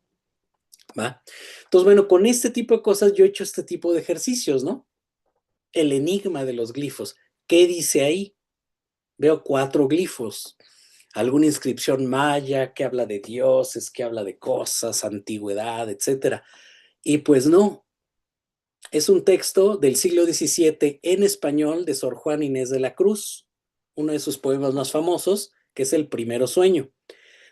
¿Va? Entonces, bueno, con este tipo de cosas yo he hecho este tipo de ejercicios, ¿no? El enigma de los glifos. ¿Qué dice ahí? Veo 4 glifos. Alguna inscripción maya que habla de dioses, que habla de cosas, antigüedad, etcétera. Y pues no. Es un texto del siglo XVII en español de Sor Juana Inés de la Cruz, uno de sus poemas más famosos, que es El Primero Sueño.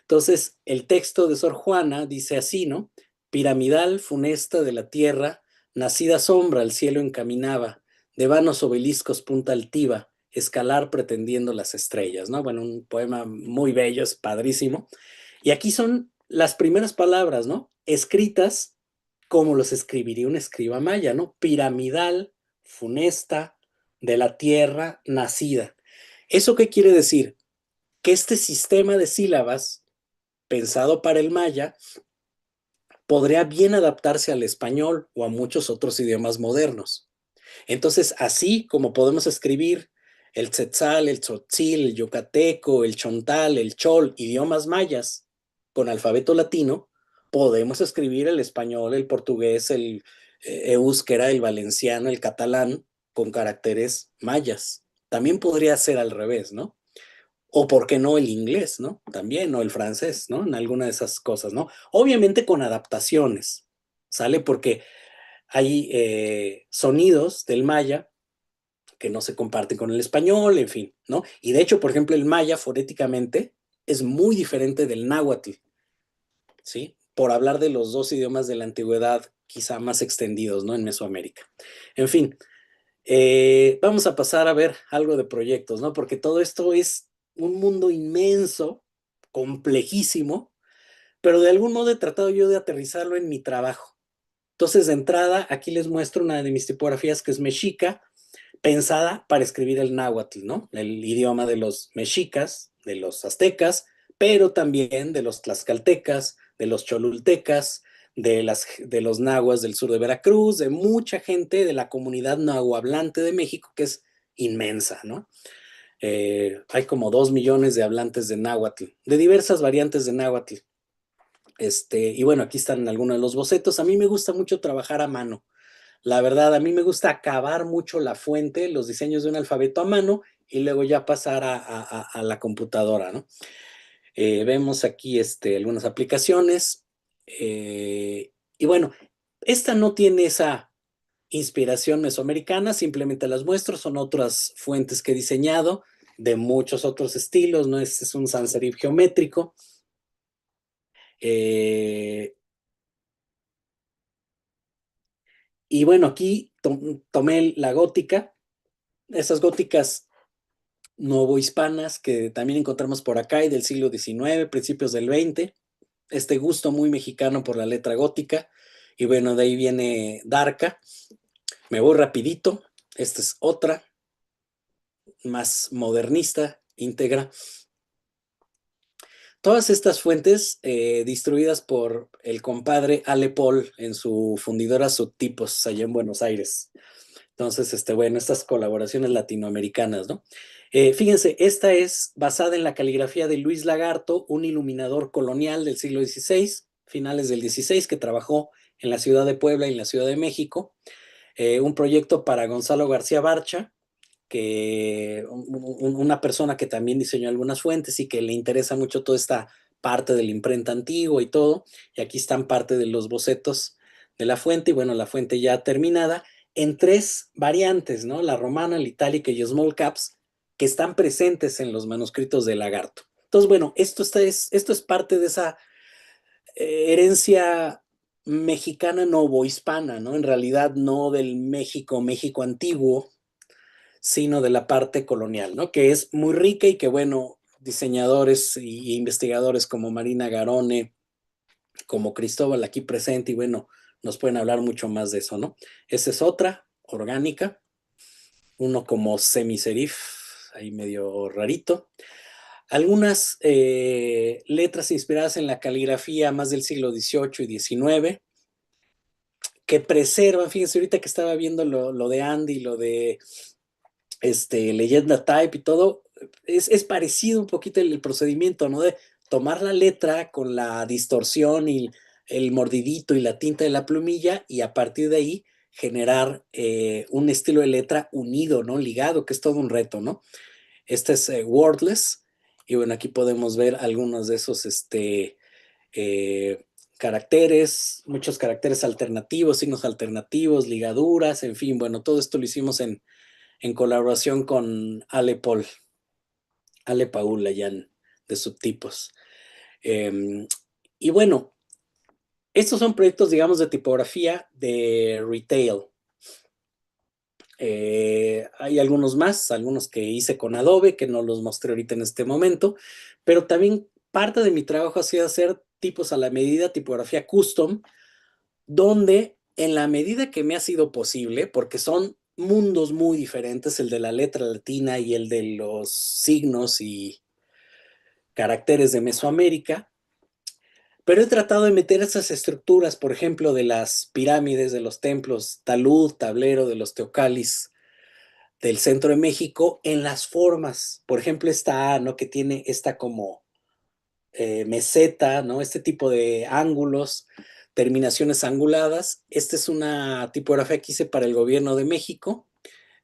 Entonces, el texto de Sor Juana dice así, ¿no? Piramidal, funesta de la tierra, nacida sombra al cielo encaminaba, de vanos obeliscos punta altiva, escalar pretendiendo las estrellas, ¿no? Bueno, un poema muy bello, es padrísimo. Y aquí son las primeras palabras, ¿no? Escritas como los escribiría un escriba maya, ¿no? Piramidal, funesta, de la tierra, nacida. ¿Eso qué quiere decir? Que este sistema de sílabas pensado para el maya, podría bien adaptarse al español o a muchos otros idiomas modernos. Entonces, así como podemos escribir el tzetzal, el tzotzil, el yucateco, el chontal, el chol, idiomas mayas, con alfabeto latino, podemos escribir el español, el portugués, el euskera, el valenciano, el catalán, con caracteres mayas. También podría ser al revés, ¿no? O por qué no el inglés, ¿no? También, o el francés, ¿no? En alguna de esas cosas, ¿no? Obviamente con adaptaciones, ¿sale? Porque hay sonidos del maya que no se comparten con el español, en fin, ¿no? Y de hecho, por ejemplo, el maya fonéticamente es muy diferente del náhuatl, ¿sí? Por hablar de los dos idiomas de la antigüedad quizá más extendidos, ¿no? En Mesoamérica. En fin, vamos a pasar a ver algo de proyectos, ¿no? Porque todo esto es un mundo inmenso, complejísimo, pero de algún modo he tratado yo de aterrizarlo en mi trabajo. Entonces, de entrada, aquí les muestro una de mis tipografías que es mexica, pensada para escribir el náhuatl, ¿no? El idioma de los mexicas, de los aztecas, pero también de los tlaxcaltecas, de los cholultecas, de los nahuas del sur de Veracruz, de mucha gente de la comunidad nahuablante de México, que es inmensa, ¿no? Hay como 2 millones de hablantes de náhuatl, de diversas variantes de náhuatl. Y bueno, aquí están algunos de los bocetos. A mí me gusta mucho trabajar a mano. La verdad, a mí me gusta acabar mucho la fuente, los diseños de un alfabeto a mano y luego ya pasar a la computadora, ¿no? Vemos aquí algunas aplicaciones. Y bueno, esta no tiene esa inspiración mesoamericana, simplemente las muestro, son otras fuentes que he diseñado. de muchos otros estilos, ¿no? Este es un sans serif geométrico. Y bueno, aquí tomé la gótica, esas góticas novohispanas que también encontramos por acá y del siglo XIX, principios del XX, este gusto muy mexicano por la letra gótica, y bueno, de ahí viene Darca. Me voy rapidito, esta es otra, más modernista, íntegra. Todas estas fuentes distribuidas por el compadre Ale Paul en su fundidora Subtipos allá en Buenos Aires. Entonces, bueno, estas colaboraciones latinoamericanas, ¿no? Fíjense, esta es basada en la caligrafía de Luis Lagarto, un iluminador colonial del siglo XVI, finales del XVI, que trabajó en la ciudad de Puebla y en la Ciudad de México. Un proyecto para Gonzalo García Barcha, que una persona que también diseñó algunas fuentes y que le interesa mucho toda esta parte de la imprenta antigua y todo. Y aquí están parte de los bocetos de la fuente, y bueno, la fuente ya terminada en 3 variantes, ¿no? La romana, la itálica y small caps, que están presentes en los manuscritos de Lagarto. Entonces, bueno, esto es parte de esa herencia mexicana novohispana, ¿no? En realidad no del México antiguo, sino de la parte colonial, ¿no? Que es muy rica y que, bueno, diseñadores y investigadores como Marina Garone, como Cristóbal aquí presente, y bueno, nos pueden hablar mucho más de eso, ¿no? Esa es otra, orgánica, uno como semiserif, ahí medio rarito. Algunas letras inspiradas en la caligrafía más del siglo XVIII y XIX, que preservan, fíjense, ahorita que estaba viendo lo de Andy, lo de Leyenda Type y todo, es parecido un poquito el procedimiento, ¿no? De tomar la letra con la distorsión y el mordidito y la tinta de la plumilla, y a partir de ahí generar un estilo de letra unido, ¿no? Ligado, que es todo un reto, ¿no? Este es Wordless, y bueno, aquí podemos ver algunos de esos caracteres, muchos caracteres alternativos, signos alternativos, ligaduras, en fin, bueno, todo esto lo hicimos en colaboración con Ale Paul allá de Subtipos. Y bueno, estos son proyectos, digamos, de tipografía de retail. Hay algunos más, algunos que hice con Adobe, que no los mostré ahorita en este momento, pero también parte de mi trabajo ha sido hacer tipos a la medida, tipografía custom, donde en la medida que me ha sido posible, porque son mundos muy diferentes, el de la letra latina y el de los signos y caracteres de Mesoamérica, pero he tratado de meter esas estructuras, por ejemplo, de las pirámides, de los templos, talud, tablero, de los teocalis del centro de México, en las formas. Por ejemplo, esta A, ¿no? Que tiene esta como meseta, ¿no? Este tipo de ángulos, terminaciones anguladas. Esta es una tipografía que hice para el gobierno de México,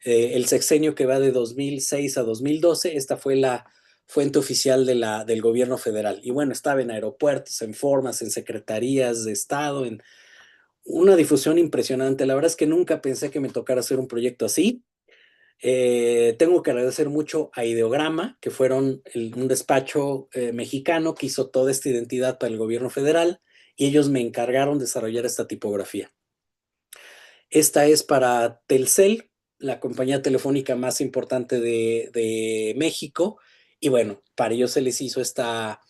el sexenio que va de 2006 a 2012. Esta fue la fuente oficial del gobierno federal. Y bueno, estaba en aeropuertos, en formas, en secretarías de Estado, en una difusión impresionante. La verdad es que nunca pensé que me tocara hacer un proyecto así. Tengo que agradecer mucho a Ideograma, que fueron un despacho mexicano que hizo toda esta identidad para el gobierno federal, y ellos me encargaron de desarrollar esta tipografía. Esta es para Telcel, la compañía telefónica más importante de México, y bueno, para ellos se les hizo esta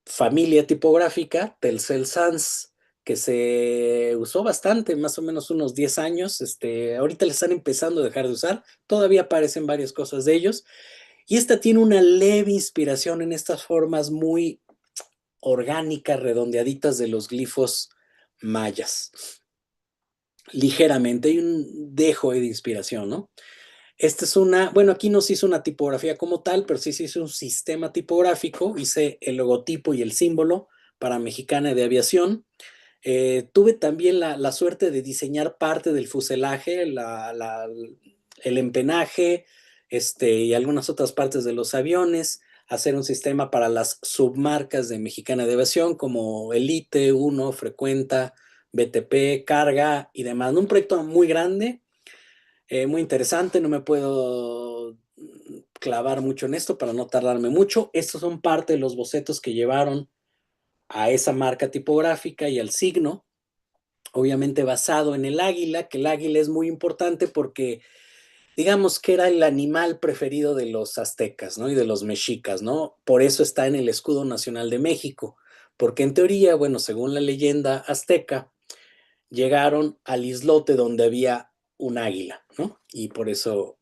familia tipográfica, Telcel Sans, que se usó bastante, más o menos unos 10 años. Ahorita le están empezando a dejar de usar, todavía aparecen varias cosas de ellos, y esta tiene una leve inspiración en estas formas muy orgánicas, redondeaditas de los glifos mayas. Ligeramente, hay un dejo de inspiración, ¿no? Esta es bueno, aquí no se hizo una tipografía como tal, pero sí se hizo un sistema tipográfico. Hice el logotipo y el símbolo para Mexicana de Aviación. Tuve también la suerte de diseñar parte del fuselaje, el empenaje, y algunas otras partes de los aviones, hacer un sistema para las submarcas de Mexicana de Aviación como Elite, Uno, Frecuenta, BTP, Carga y demás. Un proyecto muy grande. Muy interesante, no me puedo clavar mucho en esto para no tardarme mucho. Estos son parte de los bocetos que llevaron a esa marca tipográfica y al signo, obviamente basado en el águila, que el águila es muy importante porque digamos que era el animal preferido de los aztecas, ¿no? Y de los mexicas, ¿no? Por eso está en el escudo nacional de México, porque en teoría, bueno, según la leyenda azteca, llegaron al islote donde había un águila, ¿no? Y por eso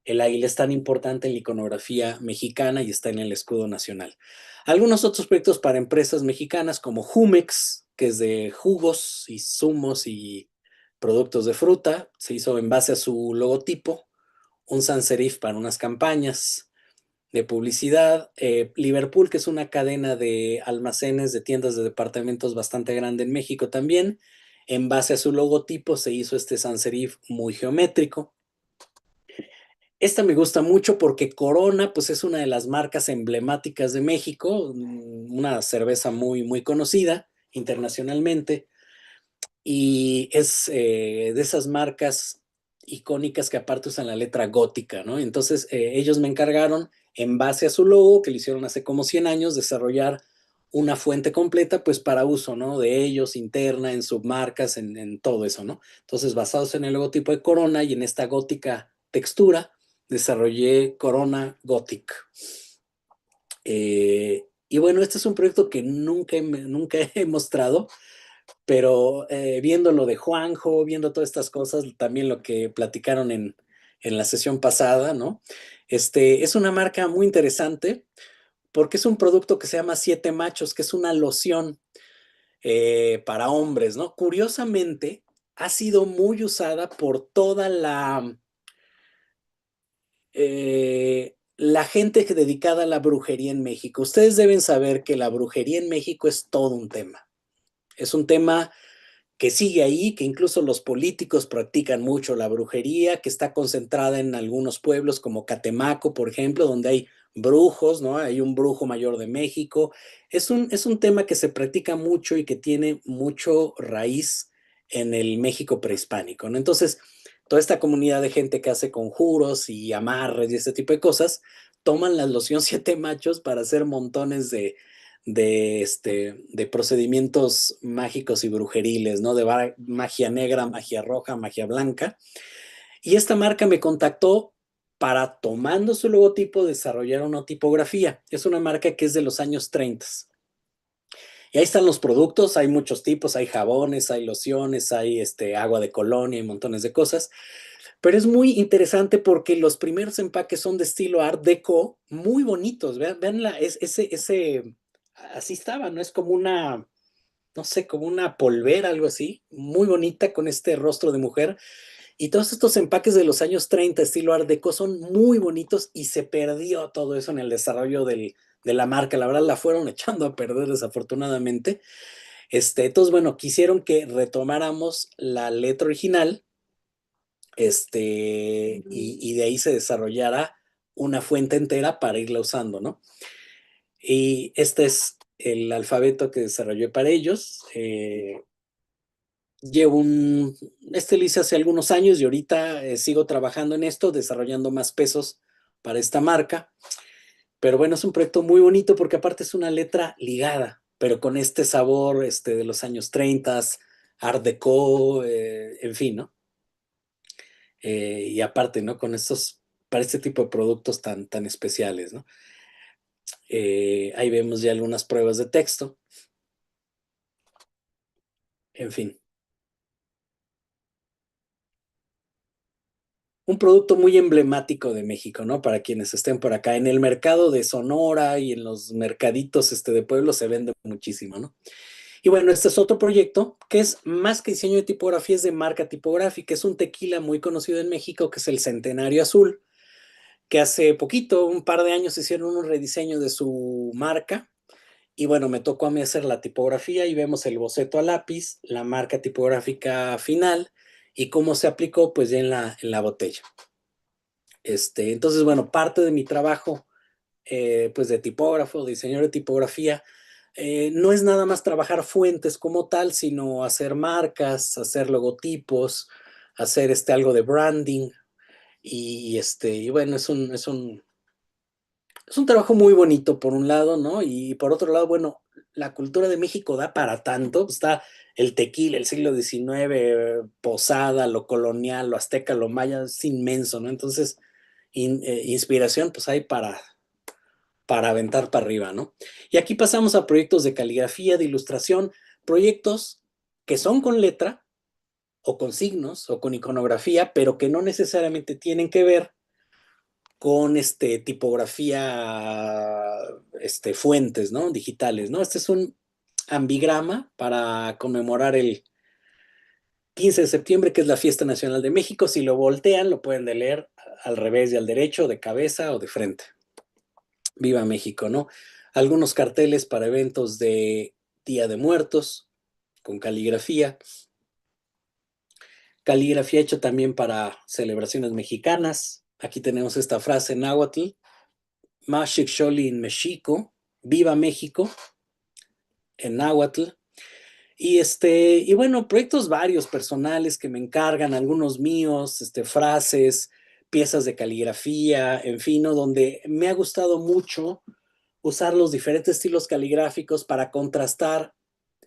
el águila es tan importante en la iconografía mexicana y está en el escudo nacional. Algunos otros proyectos para empresas mexicanas como Jumex, que es de jugos y zumos y productos de fruta, se hizo en base a su logotipo, un sans serif para unas campañas de publicidad. Liverpool, que es una cadena de almacenes, de tiendas de departamentos bastante grande en México también, en base a su logotipo se hizo este sans serif muy geométrico. Esta me gusta mucho porque Corona, pues es una de las marcas emblemáticas de México, una cerveza muy, muy conocida internacionalmente y es de esas marcas icónicas que aparte usan la letra gótica, ¿no? Entonces ellos me encargaron, en base a su logo, que lo hicieron hace como 100 años, desarrollar una fuente completa, pues para uso, ¿no? De ellos, interna, en submarcas, en todo eso, ¿no? Entonces, basados en el logotipo de Corona y en esta gótica textura, desarrollé Corona Gothic. Y bueno, este es un proyecto que nunca he mostrado, pero viendo lo de Juanjo, viendo todas estas cosas, también lo que platicaron en la sesión pasada, ¿no? Es una marca muy interesante porque es un producto que se llama Siete Machos, que es una loción para hombres, ¿no? Curiosamente, ha sido muy usada por toda la gente dedicada a la brujería en México. Ustedes deben saber que la brujería en México es todo un tema. Es un tema que sigue ahí, que incluso los políticos practican mucho la brujería, que está concentrada en algunos pueblos como Catemaco, por ejemplo, donde hay brujos, ¿no? Hay un brujo mayor de México. Es un tema que se practica mucho y que tiene mucho raíz en el México prehispánico, ¿no? Entonces, toda esta comunidad de gente que hace conjuros y amarres y este tipo de cosas, toman la loción Siete Machos para hacer montones de procedimientos mágicos y brujeriles, ¿no? De magia negra, magia roja, magia blanca. Y esta marca me contactó para, tomando su logotipo, desarrollar una tipografía. Es una marca que es de los años 30. Y ahí están los productos, hay muchos tipos, hay jabones, hay lociones, hay agua de colonia y montones de cosas. Pero es muy interesante porque los primeros empaques son de estilo Art Deco, muy bonitos. Vean así estaba, ¿no? Es como una, no sé, como una polvera, algo así, muy bonita con este rostro de mujer. Y todos estos empaques de los años 30, estilo Art Deco, son muy bonitos y se perdió todo eso en el desarrollo de la marca. La verdad, la fueron echando a perder desafortunadamente. Entonces, bueno, quisieron que retomáramos la letra original y de ahí se desarrollara una fuente entera para irla usando, ¿no? Y este es el alfabeto que desarrollé para ellos. Lo hice hace algunos años y ahorita sigo trabajando en esto, desarrollando más pesos para esta marca. Pero bueno, es un proyecto muy bonito porque aparte es una letra ligada, pero con este sabor de los años 30, Art Deco, en fin, ¿no? Y aparte, ¿no? Con estos, para este tipo de productos tan especiales, ¿no? Ahí vemos ya algunas pruebas de texto. En fin. Un producto muy emblemático de México, ¿no? Para quienes estén por acá. En el mercado de Sonora y en los mercaditos de pueblo se vende muchísimo, ¿no? Y bueno, este es otro proyecto que es más que diseño de tipografía, es de marca tipográfica. Es un tequila muy conocido en México que es el Centenario Azul, que hace poquito, un par de años, hicieron un rediseño de su marca. Y bueno, me tocó a mí hacer la tipografía y vemos el boceto a lápiz, la marca tipográfica final y cómo se aplicó pues ya en la botella. Entonces, bueno, parte de mi trabajo pues de tipógrafo, diseñador de tipografía, no es nada más trabajar fuentes como tal, sino hacer marcas, hacer logotipos, hacer algo de branding. Y bueno, es un trabajo muy bonito por un lado, ¿no? Y por otro lado, bueno, la cultura de México da para tanto. Está el tequila, el siglo XIX, Posada, lo colonial, lo azteca, lo maya, es inmenso, ¿no? Entonces, inspiración, pues hay para aventar para arriba, ¿no? Y aquí pasamos a proyectos de caligrafía, de ilustración, proyectos que son con letra o con signos o con iconografía, pero que no necesariamente tienen que ver con tipografía, fuentes, ¿no? Digitales, ¿no? Este es un ambigrama para conmemorar el 15 de septiembre, que es la Fiesta Nacional de México. Si lo voltean, lo pueden leer al revés y al derecho, de cabeza o de frente. Viva México, ¿no? Algunos carteles para eventos de Día de Muertos, con caligrafía. Caligrafía hecho también para celebraciones mexicanas. Aquí tenemos esta frase en náhuatl: Mashik Sholi en México, viva México, en náhuatl. Y bueno, proyectos varios personales que me encargan, algunos míos, frases, piezas de caligrafía, en fin, ¿no? Donde me ha gustado mucho usar los diferentes estilos caligráficos para contrastar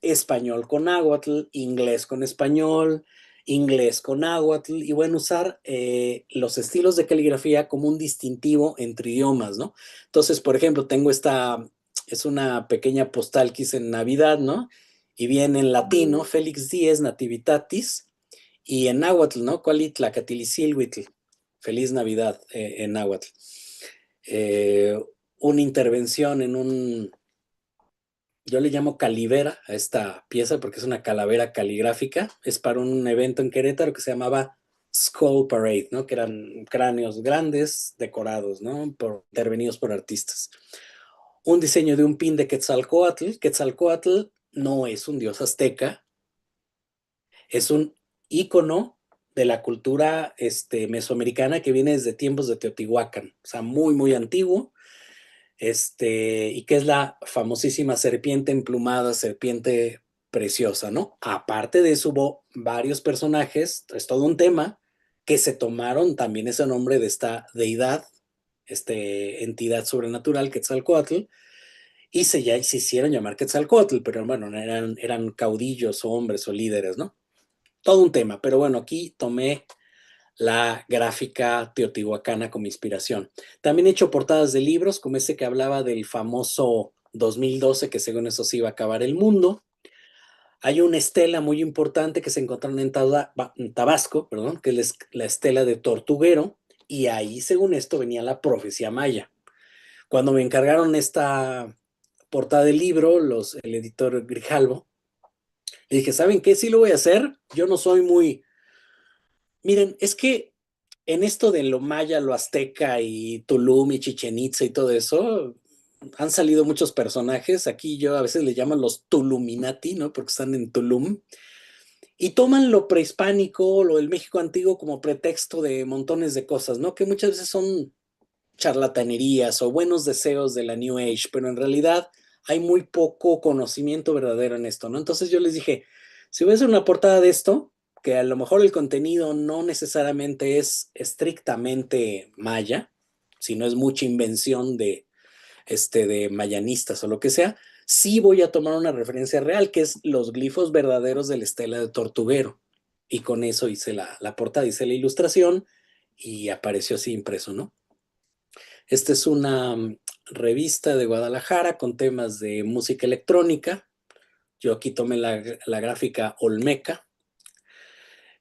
español con náhuatl, inglés con español, inglés con náhuatl, y bueno, usar los estilos de caligrafía como un distintivo entre idiomas, ¿no? Entonces, por ejemplo, tengo es una pequeña postal que hice en Navidad, ¿no? Y viene en latino, Félix Díez Nativitatis, y en náhuatl, ¿no? Cualitlacatilizilhuitl, Feliz Navidad, en náhuatl. Una intervención yo le llamo calivera a esta pieza porque es una calavera caligráfica. Es para un evento en Querétaro que se llamaba Skull Parade, ¿no? Que eran cráneos grandes decorados, ¿no? Intervenidos por artistas. Un diseño de un pin de Quetzalcóatl. Quetzalcóatl no es un dios azteca, es un ícono de la cultura mesoamericana que viene desde tiempos de Teotihuacán, o sea, muy, muy antiguo. Y que es la famosísima serpiente emplumada, serpiente preciosa, ¿no? Aparte de eso, hubo varios personajes, es todo un tema, que se tomaron también ese nombre de esta deidad, entidad sobrenatural, Quetzalcóatl, y se hicieron llamar Quetzalcóatl, pero bueno, eran caudillos o hombres o líderes, ¿no? Todo un tema, pero bueno, aquí tomé la gráfica teotihuacana como inspiración. También he hecho portadas de libros, como ese que hablaba del famoso 2012, que según eso se iba a acabar el mundo. Hay una estela muy importante que se encontraron en Tabasco, perdón, que es la estela de Tortuguero, y ahí, según esto, venía la profecía maya. Cuando me encargaron esta portada del libro, el editor Grijalvo, le dije, ¿saben qué? Sí lo voy a hacer. Yo no soy muy... Miren, es que en esto de lo maya, lo azteca y Tulum y Chichen Itza y todo eso, han salido muchos personajes. Aquí yo a veces le llaman los Tuluminati, ¿no? Porque están en Tulum. Y toman lo prehispánico, lo del México antiguo como pretexto de montones de cosas, ¿no? Que muchas veces son charlatanerías o buenos deseos de la New Age, pero en realidad hay muy poco conocimiento verdadero en esto, ¿no? Entonces yo les dije, si voy a hacer una portada de esto, que a lo mejor el contenido no necesariamente es estrictamente maya, sino es mucha invención de mayanistas o lo que sea, sí voy a tomar una referencia real, que es los glifos verdaderos de la estela de Tortuguero. Y con eso hice la portada, hice la ilustración y apareció así impreso, ¿no? Esta es una revista de Guadalajara con temas de música electrónica. Yo aquí tomé la gráfica Olmeca.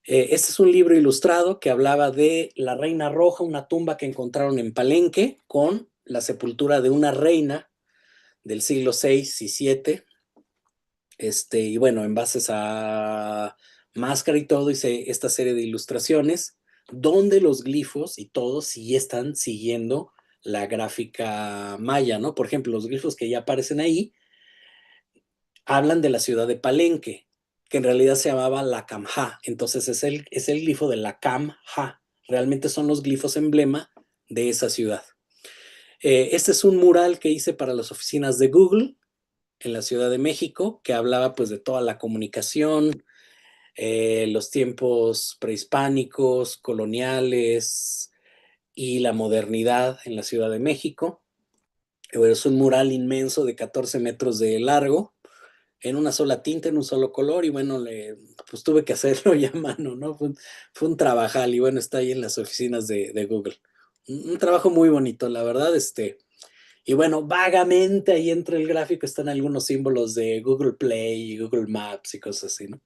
Este es un libro ilustrado que hablaba de la Reina Roja, una tumba que encontraron en Palenque con la sepultura de una reina del siglo VI y VII. Y bueno, en bases a máscara y todo, hice esta serie de ilustraciones donde los glifos y todos sí están siguiendo la gráfica maya, ¿no? Por ejemplo, los glifos que ya aparecen ahí hablan de la ciudad de Palenque, que en realidad se llamaba Lacamja. Entonces es el glifo de Lacamja. Realmente son los glifos emblema de esa ciudad. Este es un mural que hice para las oficinas de Google en la Ciudad de México, que hablaba pues de toda la comunicación, los tiempos prehispánicos, coloniales y la modernidad en la Ciudad de México. Bueno, es un mural inmenso de 14 metros de largo, en una sola tinta, en un solo color, y bueno, pues tuve que hacerlo ya a mano, ¿no? Fue un trabajal, y bueno, está ahí en las oficinas de Google. Un trabajo muy bonito, la verdad, y bueno, vagamente ahí entre el gráfico están algunos símbolos de Google Play y Google Maps y cosas así, ¿no?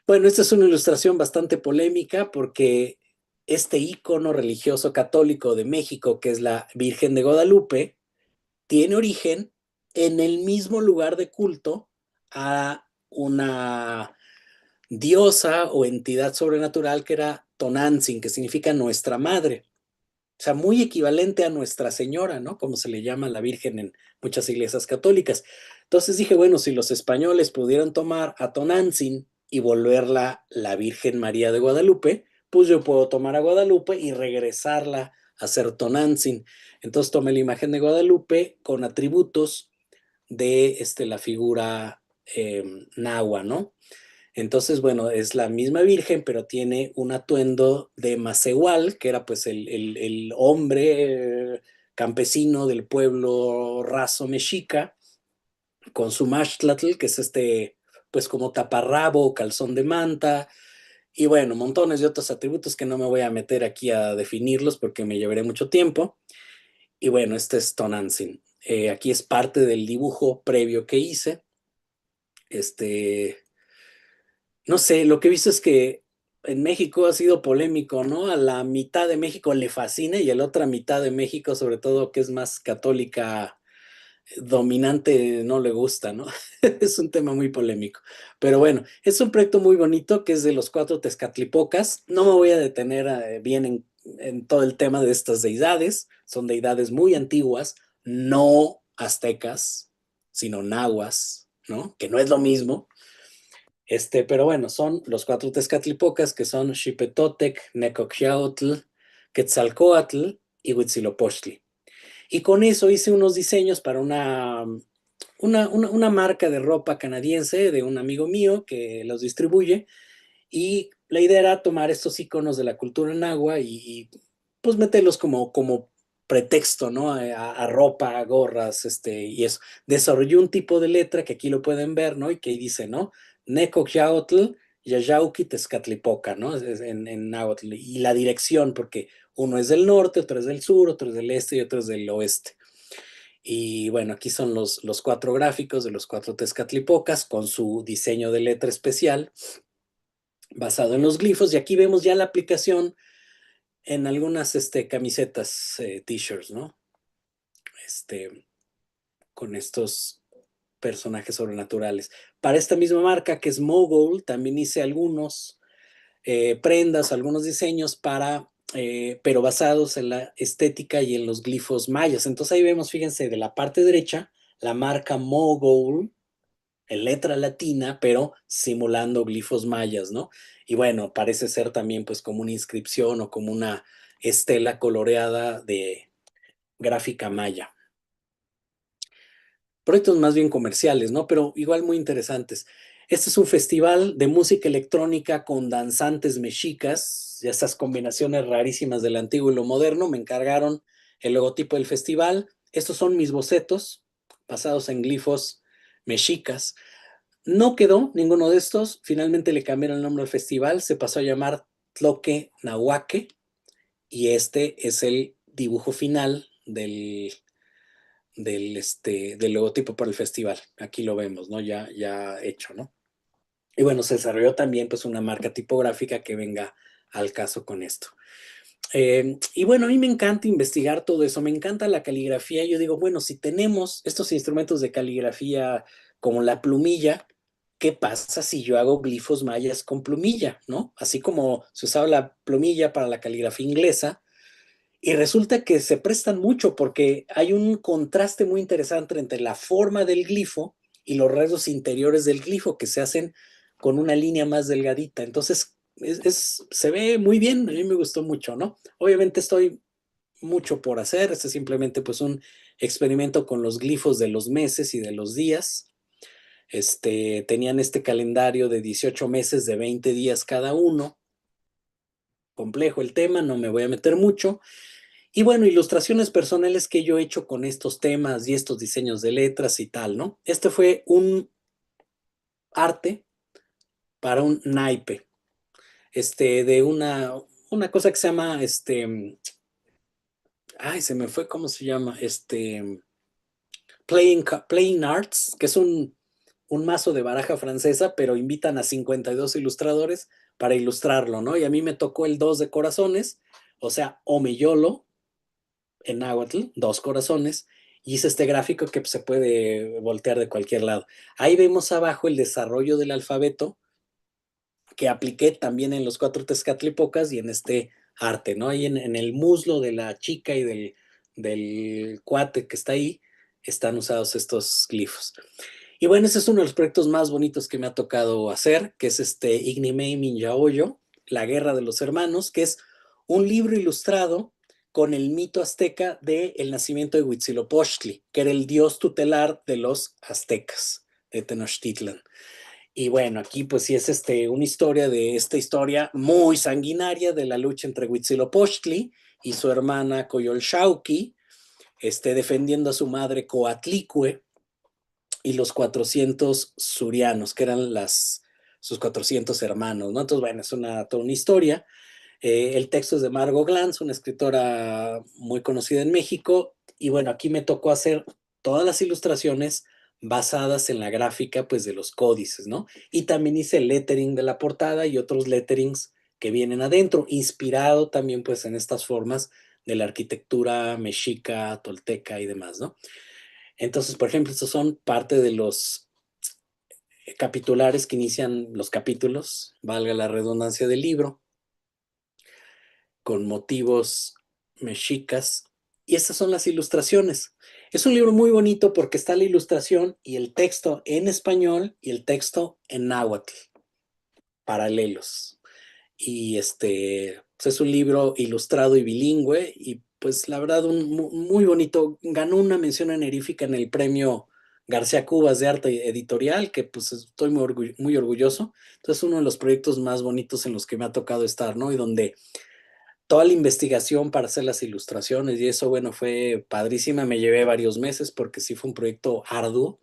Bueno, esta es una ilustración bastante polémica porque este ícono religioso católico de México, que es la Virgen de Guadalupe, tiene origen en el mismo lugar de culto a una diosa o entidad sobrenatural que era Tonantzin, que significa nuestra madre. O sea, muy equivalente a Nuestra Señora, ¿no? Como se le llama a la Virgen en muchas iglesias católicas. Entonces dije, bueno, si los españoles pudieron tomar a Tonantzin y volverla la Virgen María de Guadalupe, pues yo puedo tomar a Guadalupe y regresarla a ser Tonantzin. Entonces tomé la imagen de Guadalupe con atributos de la figura nahua, ¿no? Entonces, bueno, es la misma Virgen, pero tiene un atuendo de Macehual, que era pues el hombre campesino del pueblo raso mexica, con su mashtlatl, que es pues como taparrabo, calzón de manta, y bueno, montones de otros atributos que no me voy a meter aquí a definirlos porque me llevaré mucho tiempo. Y bueno, este es Tonantzin. Aquí es parte del dibujo previo que hice. No sé, lo que he visto es que en México ha sido polémico, ¿no? A la mitad de México le fascina y a la otra mitad de México, sobre todo que es más católica dominante, no le gusta, ¿no? Es un tema muy polémico. Pero bueno, es un proyecto muy bonito que es de los 4 Tezcatlipocas. No me voy a detener bien en todo el tema de estas deidades. Son deidades muy antiguas, no aztecas, sino nahuas, ¿no? Que no es lo mismo. Pero bueno, son los 4 Tezcatlipocas que son Xipetotec, Necoxiautl, Quetzalcóatl y Huitzilopochtli. Y con eso hice unos diseños para una marca de ropa canadiense de un amigo mío que los distribuye. Y la idea era tomar estos iconos de la cultura nahua y pues meterlos como pretexto, ¿no? A ropa, a gorras, y eso. Desarrollé un tipo de letra que aquí lo pueden ver, ¿no? Y que dice, ¿no? Necoxiautl, Yayauqui, Tezcatlipoca, ¿no? En náhuatl. Y la dirección, porque uno es del norte, otro es del sur, otro es del este y otro es del oeste. Y bueno, aquí son los 4 gráficos de los 4 Tezcatlipocas con su diseño de letra especial basado en los glifos. Y aquí vemos ya la aplicación en algunas camisetas, t-shirts, ¿no? Con estos personajes sobrenaturales. Para esta misma marca que es Mogul, también hice algunos prendas, algunos diseños pero basados en la estética y en los glifos mayas. Entonces ahí vemos, fíjense, de la parte derecha, la marca Mogul, en letra latina, pero simulando glifos mayas, ¿no? Y bueno, parece ser también pues como una inscripción o como una estela coloreada de gráfica maya. Proyectos más bien comerciales, ¿no? Pero igual muy interesantes. Este es un festival de música electrónica con danzantes mexicas, ya estas combinaciones rarísimas del antiguo y lo moderno. Me encargaron el logotipo del festival. Estos son mis bocetos basados en glifos mexicas. No quedó ninguno de estos. Finalmente le cambiaron el nombre al festival. Se pasó a llamar Tloque Nahuaque y este es el dibujo final del logotipo para el festival. Aquí lo vemos, ¿no? Ya hecho, ¿no? Y bueno, se desarrolló también pues una marca tipográfica que venga al caso con esto. Y bueno, a mí me encanta investigar todo eso, me encanta la caligrafía. Yo digo, bueno, si tenemos estos instrumentos de caligrafía como la plumilla, ¿qué pasa si yo hago glifos mayas con plumilla, ¿no? Así como se usaba la plumilla para la caligrafía inglesa, y resulta que se prestan mucho porque hay un contraste muy interesante entre la forma del glifo y los rasgos interiores del glifo que se hacen con una línea más delgadita. Entonces, se ve muy bien, a mí me gustó mucho, ¿no? Obviamente estoy mucho por hacer, este es simplemente pues un experimento con los glifos de los meses y de los días. Tenían este calendario de 18 meses de 20 días cada uno. Complejo el tema, no me voy a meter mucho. Y bueno, ilustraciones personales que yo he hecho con estos temas y estos diseños de letras y tal, ¿no? Este fue un arte para un naipe, de una cosa que se llama, ay, se me fue, ¿cómo se llama? Playing Arts, que es un mazo de baraja francesa, pero invitan a 52 ilustradores para ilustrarlo, ¿no? Y a mí me tocó el 2 de corazones, o sea, Omeyolo, en náhuatl, 2 corazones, y hice este gráfico que se puede voltear de cualquier lado. Ahí vemos abajo el desarrollo del alfabeto que apliqué también en los 4 Tezcatlipocas y en este arte, ¿no? Ahí en el muslo de la chica y del cuate que está ahí, están usados estos glifos. Y bueno, ese es uno de los proyectos más bonitos que me ha tocado hacer, que es Ignimei Minyaoyo, La Guerra de los Hermanos, que es un libro ilustrado con el mito azteca del nacimiento de Huitzilopochtli, que era el dios tutelar de los aztecas, de Tenochtitlan. Y bueno, aquí pues sí es una historia de esta historia muy sanguinaria de la lucha entre Huitzilopochtli y su hermana Coyolxauhqui, defendiendo a su madre Coatlicue y los 400 surianos, que eran sus 400 hermanos, ¿no? Entonces, bueno, es toda una historia. El texto es de Margot Glantz, una escritora muy conocida en México, y bueno, aquí me tocó hacer todas las ilustraciones basadas en la gráfica, pues, de los códices, ¿no? Y también hice el lettering de la portada y otros letterings que vienen adentro, inspirado también, pues, en estas formas de la arquitectura mexica, tolteca y demás, ¿no? Entonces, por ejemplo, estos son parte de los capitulares que inician los capítulos, valga la redundancia del libro, con motivos mexicas. Y estas son las ilustraciones. Es un libro muy bonito porque está la ilustración y el texto en español y el texto en náhuatl, paralelos. Y pues es un libro ilustrado y bilingüe y pues la verdad muy bonito. Ganó una mención honorífica en el premio García Cubas de Arte Editorial, que pues estoy muy orgulloso. Entonces uno de los proyectos más bonitos en los que me ha tocado estar, ¿no? Y donde toda la investigación para hacer las ilustraciones y eso, bueno, fue padrísima. Me llevé varios meses porque sí fue un proyecto arduo.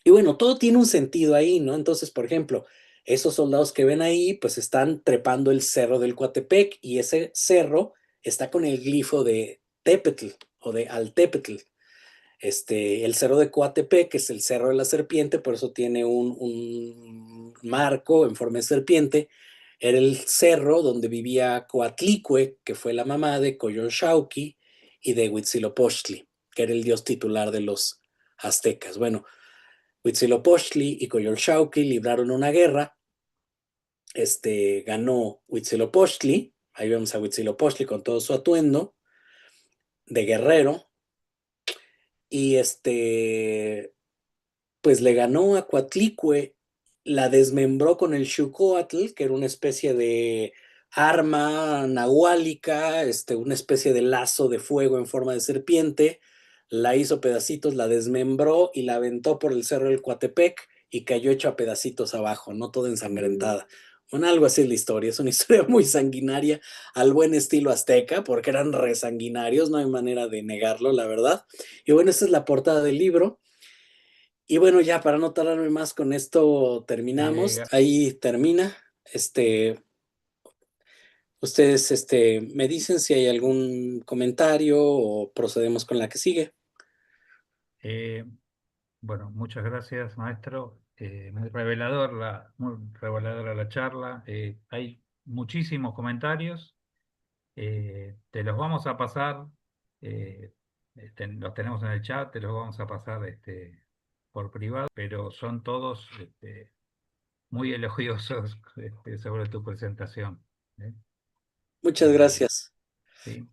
Y bueno, todo tiene un sentido ahí, ¿no? Entonces, por ejemplo, esos soldados que ven ahí, pues están trepando el cerro del Coatepec y ese cerro está con el glifo de Tepetl o de Altepetl. El cerro de Coatepec, que es el cerro de la serpiente, por eso tiene un marco en forma de serpiente. Era el cerro donde vivía Coatlicue, que fue la mamá de Coyolxauhqui y de Huitzilopochtli, que era el dios titular de los aztecas. Bueno, Huitzilopochtli y Coyolxauhqui libraron una guerra. Ganó Huitzilopochtli. Ahí vemos a Huitzilopochtli con todo su atuendo de guerrero. Y pues le ganó a Coatlicue, la desmembró con el Xucoatl, que era una especie de arma nahuálica, una especie de lazo de fuego en forma de serpiente, la hizo pedacitos, la desmembró y la aventó por el cerro del Coatepec y cayó hecho a pedacitos abajo, no toda ensangrentada. Bueno, algo así es la historia, es una historia muy sanguinaria, al buen estilo azteca, porque eran resanguinarios, no hay manera de negarlo, la verdad. Y bueno, esta es la portada del libro. Y bueno, ya para no tardarme más con esto terminamos. Ahí termina. Ustedes me dicen si hay algún comentario o procedemos con la que sigue. Eh, bueno, muchas gracias, maestro. Muy reveladora la charla. Hay muchísimos comentarios. Te los vamos a pasar. eh, los tenemos en el chat, te los vamos a pasar por privado, pero son todos muy elogiosos sobre tu presentación. ¿Eh? Muchas Eh, gracias. sí.